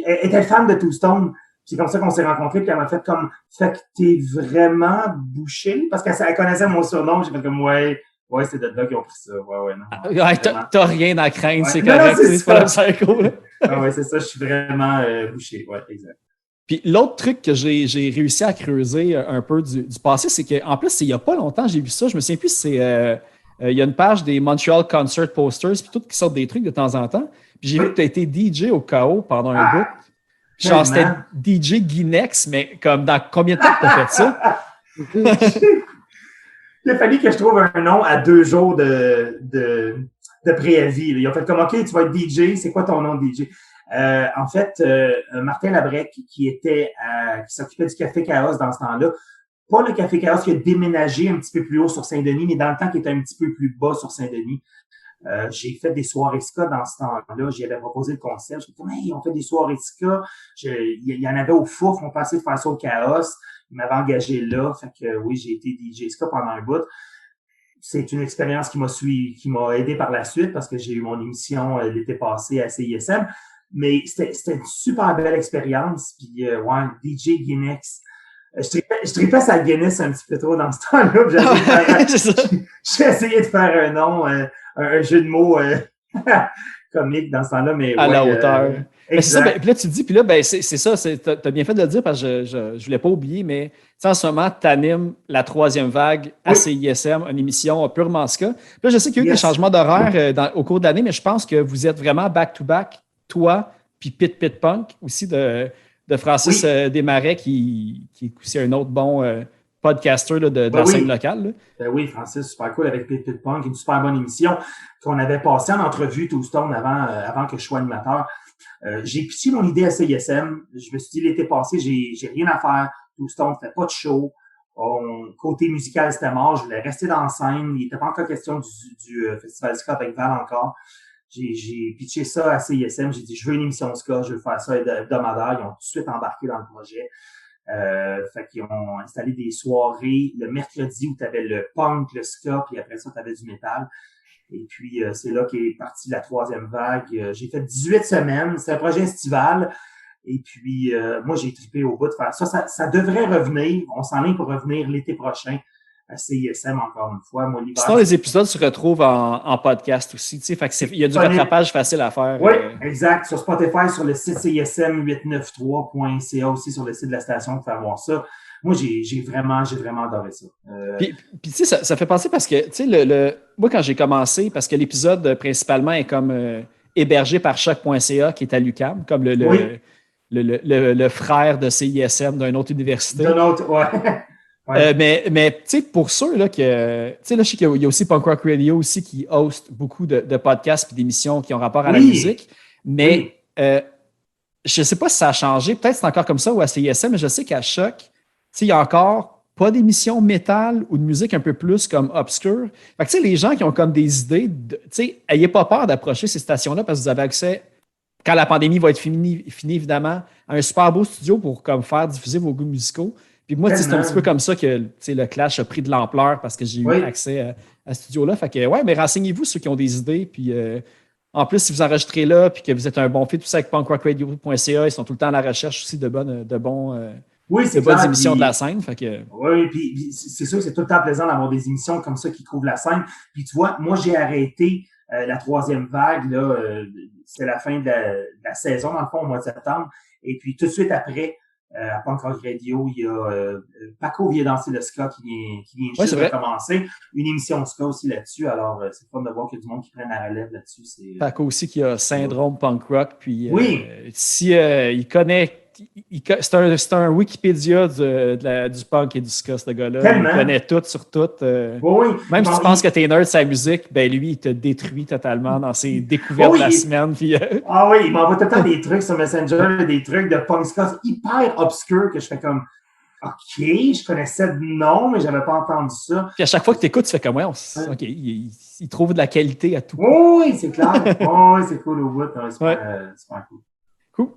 Elle était fan de Two Stone. C'est comme ça qu'on s'est rencontrés, puis elle m'a fait comme, fait que t'es vraiment bouché? Parce qu'elle connaissait mon surnom, j'ai fait comme, ouais, c'est de là qu'ils ont pris ça. Non. T'as rien à craindre, c'est correct, c'est pas le psycho, là. C'est ça, je suis vraiment bouché, exact. Puis l'autre truc que j'ai réussi à creuser un peu du passé, c'est qu'en plus, il n'y a pas longtemps, j'ai vu ça, je me souviens plus, il y a une page des Montreal Concert Posters, puis tout qui sortent des trucs de temps en temps. Puis j'ai vu que tu as été DJ au KO pendant un bout. Genre, c'était DJ Guinex, mais comme dans combien de temps tu as fait ça? Il a fallu que je trouve un nom à 2 jours de préavis. Ils ont fait comme, OK, tu vas être DJ, c'est quoi ton nom de DJ? En fait, Martin Labrec, qui s'occupait du Café Chaos dans ce temps-là, pas le Café Chaos qui a déménagé un petit peu plus haut sur Saint-Denis, mais dans le temps qui était un petit peu plus bas sur Saint-Denis. J'ai fait des soirées ska dans ce temps-là. J'y avais proposé le concept. Je me disais, hey, on fait des soirées ska. Il y en avait au Fouf. On pensait de faire ça au Chaos. Il m'avait engagé là. Fait que oui, j'ai été DJ ska pendant un bout. C'est une expérience qui m'a aidé par la suite parce que j'ai eu mon émission l'été passé à CISM. Mais c'était une super belle expérience. Puis DJ Guinness. Je tripais sa Guinness un petit peu trop dans ce temps-là. J'ai essayé de faire un nom, un jeu de mots comique dans ce temps-là, mais à la hauteur. Mais c'est ça, puis là, tu te dis, puis là, c'est ça, t'as bien fait de le dire parce que je voulais pas oublier, mais en ce moment, tu animes la 3e vague à CISM, une émission purement ska. Puis là, je sais qu'il y a eu des changements d'horaire au cours de l'année, mais je pense que vous êtes vraiment back-to-back, toi, puis Pit Punk aussi de Francis Desmarais, qui est aussi un autre bon podcaster là, de la scène locale. Là. Oui, Francis, super cool avec Pit Punk, une super bonne émission qu'on avait passée en entrevue Two Stone avant que je sois animateur. J'ai pitché mon idée à CISM. Je me suis dit l'été passé, j'ai rien à faire. Two Stone ne fait pas de show. Côté musical, c'était mort. Je voulais rester dans la scène. Il n'était pas encore question du Festival ska avec Val encore. J'ai pitché ça à CISM. J'ai dit, je veux une émission ska, je veux faire ça hebdomadaire. Ils ont tout de suite embarqué dans le projet. Fait qu'ils ont installé des soirées le mercredi où tu avais le punk, le ska, puis après ça, tu avais du métal. Et puis, c'est là qu'est partie la 3e vague. J'ai fait 18 semaines. C'est un projet estival. Et puis, moi, j'ai trippé au bout de faire ça. Ça devrait revenir. On s'en est pour revenir l'été prochain à CISM encore une fois. Moi, l'hiver, Sinon, les épisodes se retrouvent en podcast aussi. Tu sais, fait que il y a du rattrapage facile à faire. Oui, exact. Sur Spotify, sur le site CISM893.ca aussi, sur le site de la station, pour faire voir ça. Moi, j'ai vraiment adoré ça. Puis tu sais, ça fait penser parce que, tu sais, moi, quand j'ai commencé, parce que l'épisode principalement est comme hébergé par choc.ca qui est à l'UQAM, comme le frère de CISM d'une autre université. D'un autre, ouais. Ouais. Mais tu sais, pour ceux là que. Tu sais, là, je sais qu'il y a aussi Punk Rock Radio aussi qui host beaucoup de podcasts et d'émissions qui ont rapport à la musique. Mais je ne sais pas si ça a changé. Peut-être que c'est encore comme ça ou à CISM, mais je sais qu'à Choc, tu sais, il y a encore pas d'émissions métal ou de musique un peu plus comme obscure. Fait que tu sais, les gens qui ont comme des idées, tu sais, ayez pas peur d'approcher ces stations-là parce que vous avez accès, quand la pandémie va être finie évidemment, à un super beau studio pour comme faire diffuser vos goûts musicaux. Puis moi, c'est un petit peu comme ça que le Clash a pris de l'ampleur parce que j'ai eu accès à ce studio-là. Fait que, ouais, mais renseignez-vous ceux qui ont des idées. Puis en plus, si vous enregistrez là puis que vous êtes un bon fit, tout ça avec punkrockradio.ca, ils sont tout le temps à la recherche aussi de bonnes émissions de la scène. Fait que... Oui, puis c'est sûr que c'est tout le temps plaisant d'avoir des émissions comme ça qui couvrent la scène. Puis tu vois, moi, j'ai arrêté la troisième vague, là, c'était la fin de la saison, dans le fond, au mois de septembre. Et puis tout de suite après, à Punk Rock Radio, il y a Paco vient danser le ska qui vient juste de commencer. Une émission ska aussi là-dessus. Alors, c'est fun de voir qu'il y a du monde qui prenne la relève là-dessus. Paco aussi qui a syndrome punk rock. Puis, il connaît... C'est un Wikipédia du punk et du ska, ce gars-là. Tellement. Il connaît tout sur tout. Même si tu penses que t'es nerd de sa musique, ben lui, il te détruit totalement dans ses découvertes de la semaine. Puis, Ah oui, il m'envoie tout le temps des trucs sur Messenger, des trucs de punk ska hyper obscurs que je fais comme OK, je connaissais de nom, mais j'avais pas entendu ça. Puis à chaque fois que tu écoutes, tu fais comme OK, il trouve de la qualité à tout. Oui, c'est clair. Oui, c'est cool au bout. C'est super cool. Cool.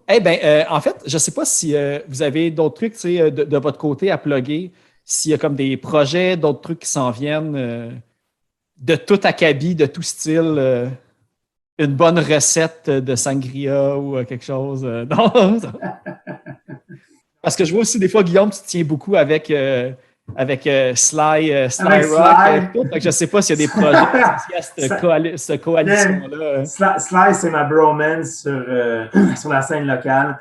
En fait, je ne sais pas si vous avez d'autres trucs de votre côté à plugger, s'il y a comme des projets, d'autres trucs qui s'en viennent, de tout acabit, de tout style, une bonne recette de sangria ou quelque chose. Non? Parce que je vois aussi des fois, Guillaume, tu tiens beaucoup avec Sly Rock. Donc, je ne sais pas s'il y a des projets associés à cette coalition-là. Sly, c'est ma bromance sur la scène locale.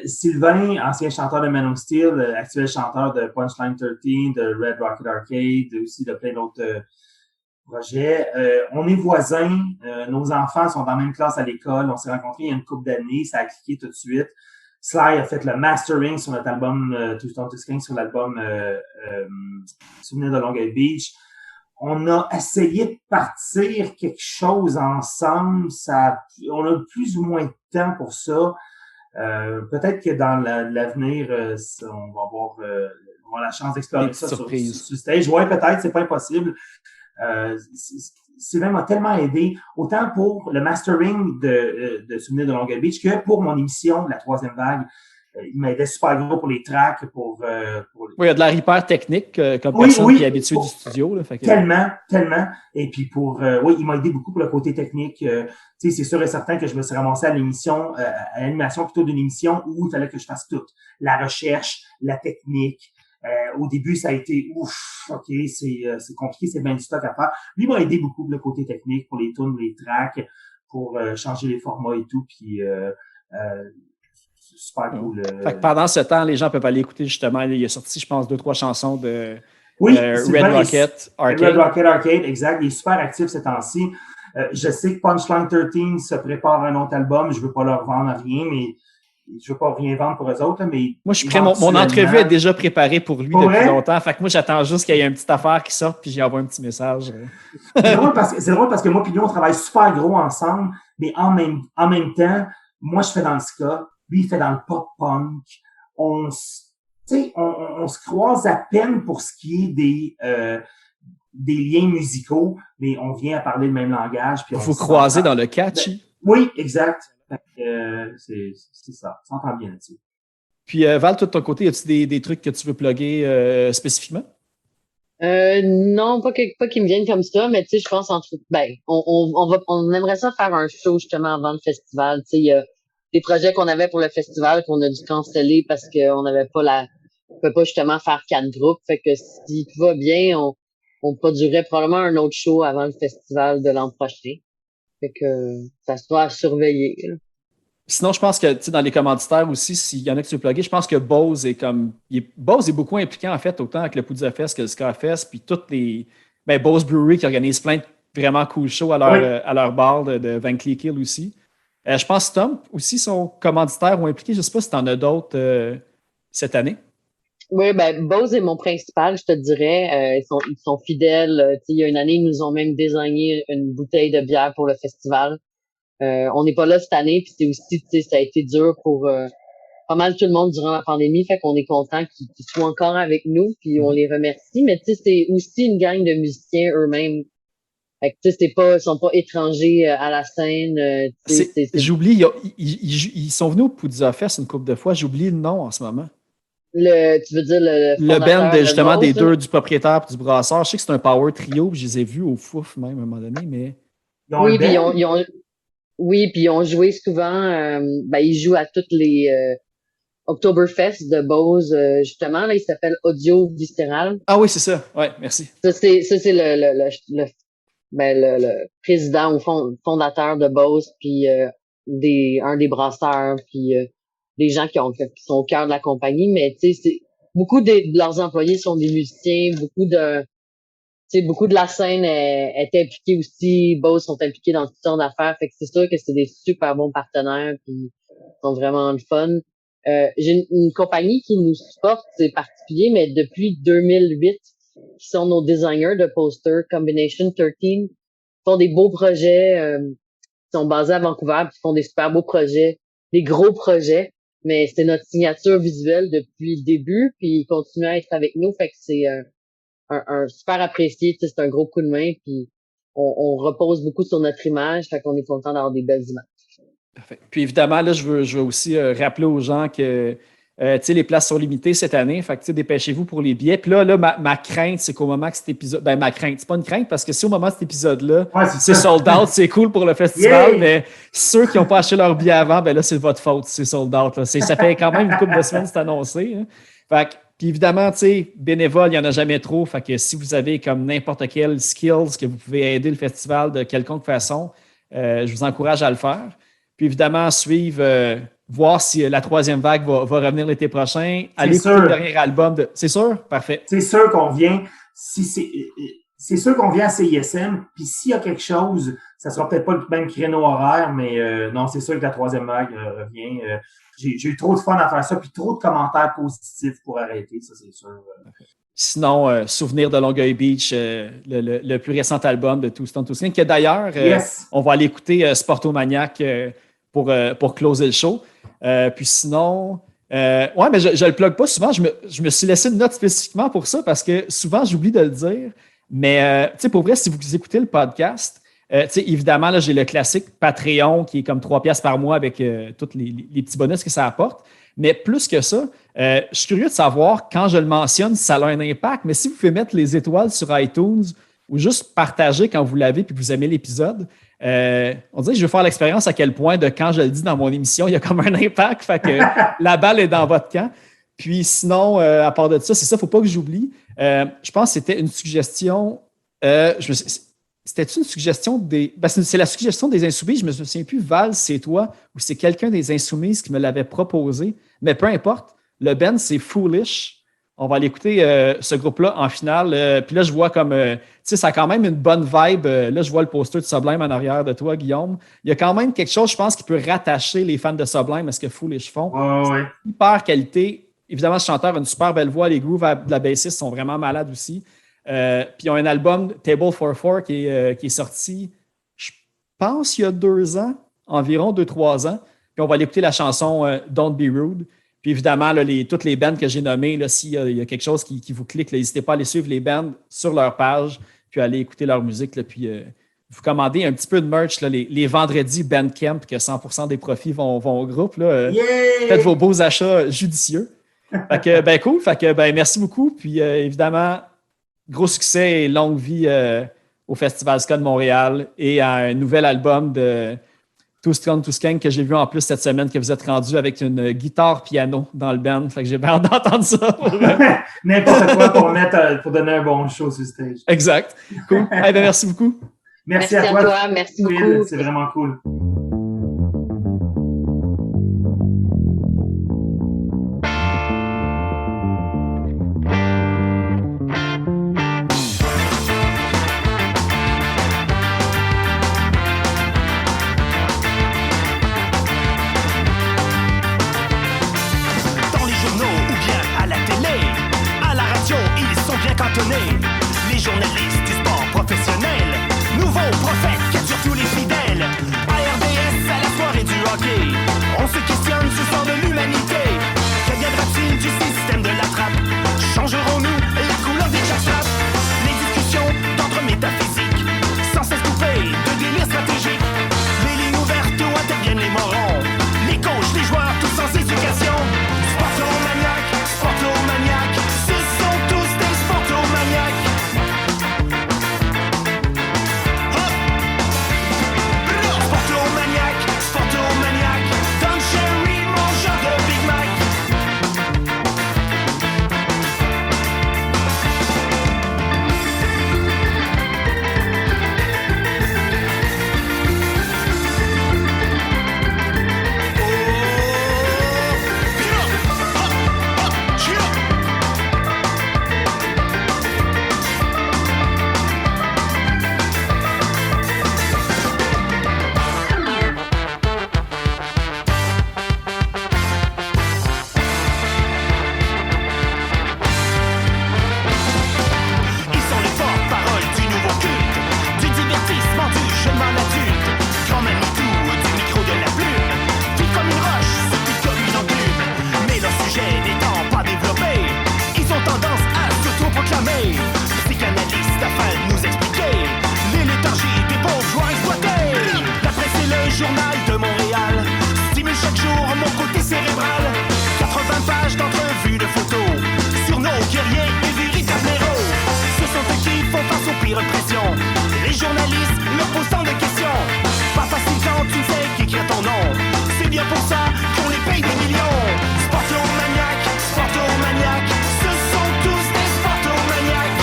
Sylvain, ancien chanteur de Man of Steel, actuel chanteur de Punchline 13, de Red Rocket Arcade, aussi de plein d'autres projets. On est voisins. Nos enfants sont dans la même classe à l'école. On s'est rencontrés il y a une couple d'années. Ça a cliqué tout de suite. Sly a fait le mastering sur notre album Two Stone to Skank, sur l'album Souvenir de Longueuil Beach. On a essayé de partir quelque chose ensemble. On a plus ou moins de temps pour ça. Peut-être que dans l'avenir, on va avoir la chance d'explorer ça sur stage. Ouais, peut-être, c'est pas impossible. Sylvain m'a tellement aidé, autant pour le mastering de Souvenirs de Longueuil Beach que pour mon émission, la troisième vague. Il m'aidait super gros pour les tracks, Oui, il y a de la hyper technique comme personne qui est habituée du studio. Là, fait que... Tellement. Et puis il m'a aidé beaucoup pour le côté technique. C'est sûr et certain que je me suis ramassé à l'animation plutôt d'une émission où il fallait que je fasse tout. La recherche, la technique. Au début, ça a été OK, c'est compliqué, c'est bien du stock à faire. Lui m'a aidé beaucoup pour le côté technique, pour les tunes, les tracks, pour changer les formats et tout. Puis super cool. Fait que pendant ce temps, les gens peuvent aller écouter justement. Il a sorti, je pense, 2-3 chansons de Red Rocket Arcade. Red Rocket Arcade, exact. Il est super actif ces temps-ci. Je sais que Punchline 13 se prépare un autre album. Je veux pas leur vendre rien, mais je veux pas rien vendre pour eux autres. Là, mais moi, je suis prêt. Mon entrevue est déjà préparée pour lui depuis longtemps. Fait que moi, j'attends juste qu'il y ait une petite affaire qui sorte puis j'y envoie un petit message. C'est drôle parce que moi et lui, on travaille super gros ensemble, mais en même temps, moi, je fais dans le ska. Lui, il fait dans le pop-punk. On se croise à peine pour ce qui est des liens musicaux, mais on vient à parler le même langage. Puis vous croisez dans le catchy. Oui, exact. C'est ça. On s'entend bien là-dessus. Puis, Val, toi, de ton côté, as-tu des trucs que tu veux plugger spécifiquement? Non, pas qui me viennent comme ça, mais tu sais, je pense on aimerait ça faire un show justement avant le festival. Tu sais, il y a des projets qu'on avait pour le festival qu'on a dû canceller parce qu'on n'avait pas on peut pas justement faire 4 groupes. Fait que si tout va bien, on produirait probablement un autre show avant le festival de l'an prochain. Fait que ça sera à surveiller, là. Sinon, je pense que dans les commanditaires aussi, s'il y en a que tu veux plugger, je pense que Bose est Bose est beaucoup impliqué en fait, autant avec le Poudza Fest que le Ska Fest, puis toutes les. Ben, Bose Brewery qui organise plein de vraiment cool shows à leur bar de Van Cleef Hill aussi. Je pense que Stump aussi sont commanditaires ou impliqués. Je ne sais pas si tu en as d'autres cette année. Oui, ben Bose est mon principal, je te dirais. Ils sont fidèles. Il y a une année, ils nous ont même désigné une bouteille de bière pour le festival. On n'est pas là cette année, puis c'est aussi, ça a été dur pour pas mal tout le monde durant la pandémie, fait qu'on est content qu'ils soient encore avec nous, puis on les remercie. Mais tu sais, c'est aussi une gang de musiciens eux-mêmes. Fait que tu sais, ils sont pas étrangers à la scène. J'oublie, ils sont venus au Poudza Fest une couple de fois. J'oublie le nom en ce moment. Tu veux dire le band justement Bose, des deux, du propriétaire et du brasseur. Je sais que c'est un power trio, puis je les ai vus au Fouf même à un moment donné, mais. Oui, puis ils ont joué souvent. Ils jouent à toutes les Oktoberfest de Bose, justement. Là, il s'appelle Audio Viscéral. Ah oui, c'est ça. Ouais, merci. Ça, c'est le président ou fondateur de Bose, puis un des brasseurs, puis des gens qui sont au cœur de la compagnie. Mais tu sais, beaucoup de leurs employés sont des musiciens, beaucoup de la scène est impliquée aussi. Bose sont impliqués dans toutes sortes d'affaires. Fait que c'est sûr que c'est des super bons partenaires, puis ils sont vraiment le fun. J'ai une compagnie qui nous supporte, c'est particulier, mais depuis 2008, qui sont nos designers de posters, Combination 13, font des beaux projets, qui sont basés à Vancouver, puis font des super beaux projets, des gros projets, mais c'est notre signature visuelle depuis le début, puis ils continuent à être avec nous, fait que c'est un super apprécié, c'est un gros coup de main, puis on repose beaucoup sur notre image, fait qu'on est content d'avoir des belles images. Parfait. Puis évidemment, là, je veux aussi rappeler aux gens que les places sont limitées cette année. Fait que dépêchez-vous pour les billets. Puis là ma crainte, c'est qu'au moment que cet épisode. Ben, ma crainte, c'est pas une crainte parce que si au moment de cet épisode-là, c'est sold out, c'est cool pour le festival, mais ceux qui n'ont pas acheté leur billet avant, ben là, c'est votre faute, c'est sold out. Là. Ça fait quand même une couple de semaines, c'est annoncé. Hein. Fait que, puis évidemment, bénévole, il n'y en a jamais trop. Fait que si vous avez comme n'importe quel skills que vous pouvez aider le festival de quelconque façon, je vous encourage à le faire. Puis évidemment, suivre, voir si la troisième vague va revenir l'été prochain. Allez écouter le dernier album. C'est sûr? Parfait. C'est sûr qu'on vient. C'est sûr qu'on vient à CISM. Puis s'il y a quelque chose, ça sera peut-être pas le même créneau horaire, mais non, c'est sûr que la troisième vague revient. J'ai eu trop de fun à faire ça, puis trop de commentaires positifs pour arrêter, ça c'est sûr. Sinon, Souvenir de Longueuil Beach, le plus récent album de Two Stone Two Skins, que d'ailleurs, on va aller écouter Sportomaniac pour closer le show. Puis sinon, mais je le plug pas souvent. Je me suis laissé une note spécifiquement pour ça parce que souvent, j'oublie de le dire. Mais pour vrai, si vous écoutez le podcast, évidemment, là, j'ai le classique Patreon qui est comme 3$ par mois avec tous les petits bonus que ça apporte. Mais plus que ça, je suis curieux de savoir, quand je le mentionne, si ça a un impact. Mais si vous pouvez mettre les étoiles sur iTunes ou juste partager quand vous l'avez et que vous aimez l'épisode, on dirait que je veux faire l'expérience à quel point de quand je le dis dans mon émission, il y a comme un impact. Fait que la balle est dans votre camp. Puis sinon, à part de ça, c'est ça, il ne faut pas que j'oublie. Je pense que c'était une suggestion. C'était-tu une suggestion des. C'est la suggestion des Insoumis. Je ne me souviens plus, Val, c'est toi ou c'est quelqu'un des Insoumises qui me l'avait proposé. Mais peu importe. Le band, c'est Foolish. On va aller écouter ce groupe-là en finale. Puis là, je vois comme. Ça a quand même une bonne vibe. Là, je vois le poster de Sublime en arrière de toi, Guillaume. Il y a quand même quelque chose, je pense, qui peut rattacher les fans de Sublime à ce que Foolish font. Ouais. Hyper qualité. Évidemment, ce chanteur a une super belle voix. Les grooves de la bassiste sont vraiment malades aussi. Puis ils ont un album, Table for Four, qui est sorti, je pense, il y a 2 ans, environ 2-3 ans. Puis on va aller écouter la chanson Don't Be Rude. Puis évidemment, là, toutes les bands que j'ai nommées, s'il y a quelque chose qui vous clique, n'hésitez pas à aller suivre les bands sur leur page, puis aller écouter leur musique. Là, puis vous commandez un petit peu de merch là, les vendredis Bandcamp, que 100% des profits vont au groupe. Là. Faites vos beaux achats judicieux. Fait que, cool. Fait que, merci beaucoup. Puis évidemment, gros succès et longue vie au Festival Ska de Montréal et à un nouvel album Too Strong, Too Skank, que j'ai vu en plus cette semaine, que vous êtes rendu avec une guitare-piano dans le band. Fait que j'ai hâte d'entendre ça. N'importe quoi pour donner un bon show sur stage. Exact. Cool. Ben, merci beaucoup. Merci à toi. Merci Phil. beaucoup. C'est vraiment cool. Dans les journaux ou bien à la télé, à la radio, ils sont bien cantonnés. Les journalistes du sport professionnel, nouveaux prophètes capturent tous les fidèles. À RDS, à la soirée du hockey, on se questionne sur le sort de l'humanité. Qu'adviendra-t-il du système de la trappe? Changerons-nous la couleur des jackstraps? Les discussions d'ordre métaphysique, sans cesse coupées de délire stratégique. Les lignes ouvertes où interviennent les morons, les coachs, les joueurs, tous sans éducation. Sportomaniaques, ce sont tous des sportomaniaques. Sportomaniaque, Don Cherry, mangeur de Big Mac. Ils sont les porte-paroles du nouveau culte, du divertissement du chemin adulte. Grand Manitou du micro de la plume, vite comme une roche, c'est comme une enclume. Mais leur sujet n'étant pas développé, ils ont tendance à s'auto-proclamer psychanalystes afin de nous expliquer les léthargies des bourgeois exploités. La presse et le journal de Montréal stimulent chaque jour mon côté cérébral. 80 pages d'entrevues de photos sur nos guerriers et véritables héros. Ce sont eux qui font face aux pires pressions. Les journalistes leur posent tant de questions. Pas facile quand tu ne sais qu'écrire ton nom. C'est bien pour ça qu'on les paye des millions. Sportomaniaques, ce sont tous des sportomaniaques.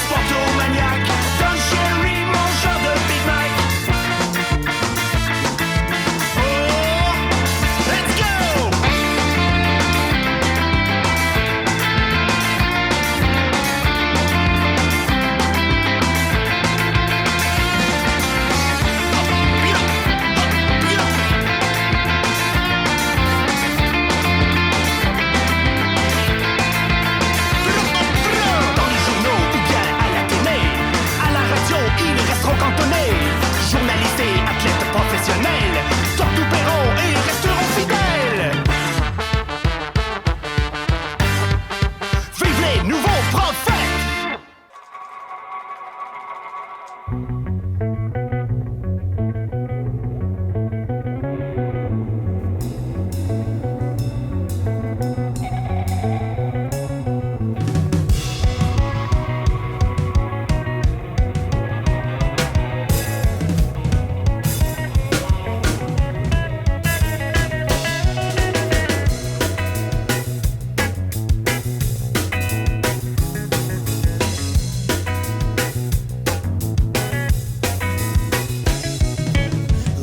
Sportomaniaque, Don Cherry, mangeur de Big Mac. Oh, let's go! Dans les journaux ou bien à la télé, à la radio, ils resteront cantonnés. Journalistes et athlètes professionnels, tortouperont et resteront fidèles. Vive les nouveaux prophètes!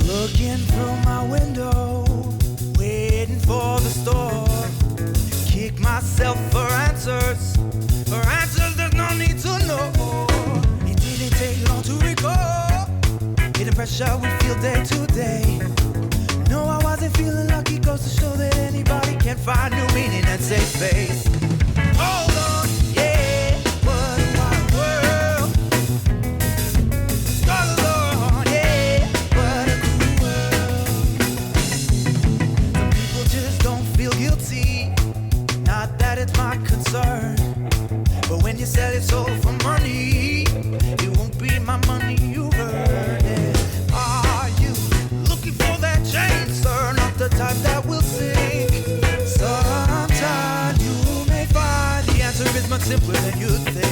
Looking through my window, waiting for the storm. Kick myself for answers there's no need to know. It didn't take long to recall hidden pressure we feel day to day. No, I wasn't feeling lucky, goes to show that anybody can find new meaning and save face. Hold on, yeah, what a wild world. Stars alone, yeah, what a cool world. Some people just don't feel guilty, not that it's my concern. But when you sell your soul for money, it won't be my money you earned it. Are you looking for that change, sir? Not the type that will sink. Sometimes you may find the answer is much simpler than you think.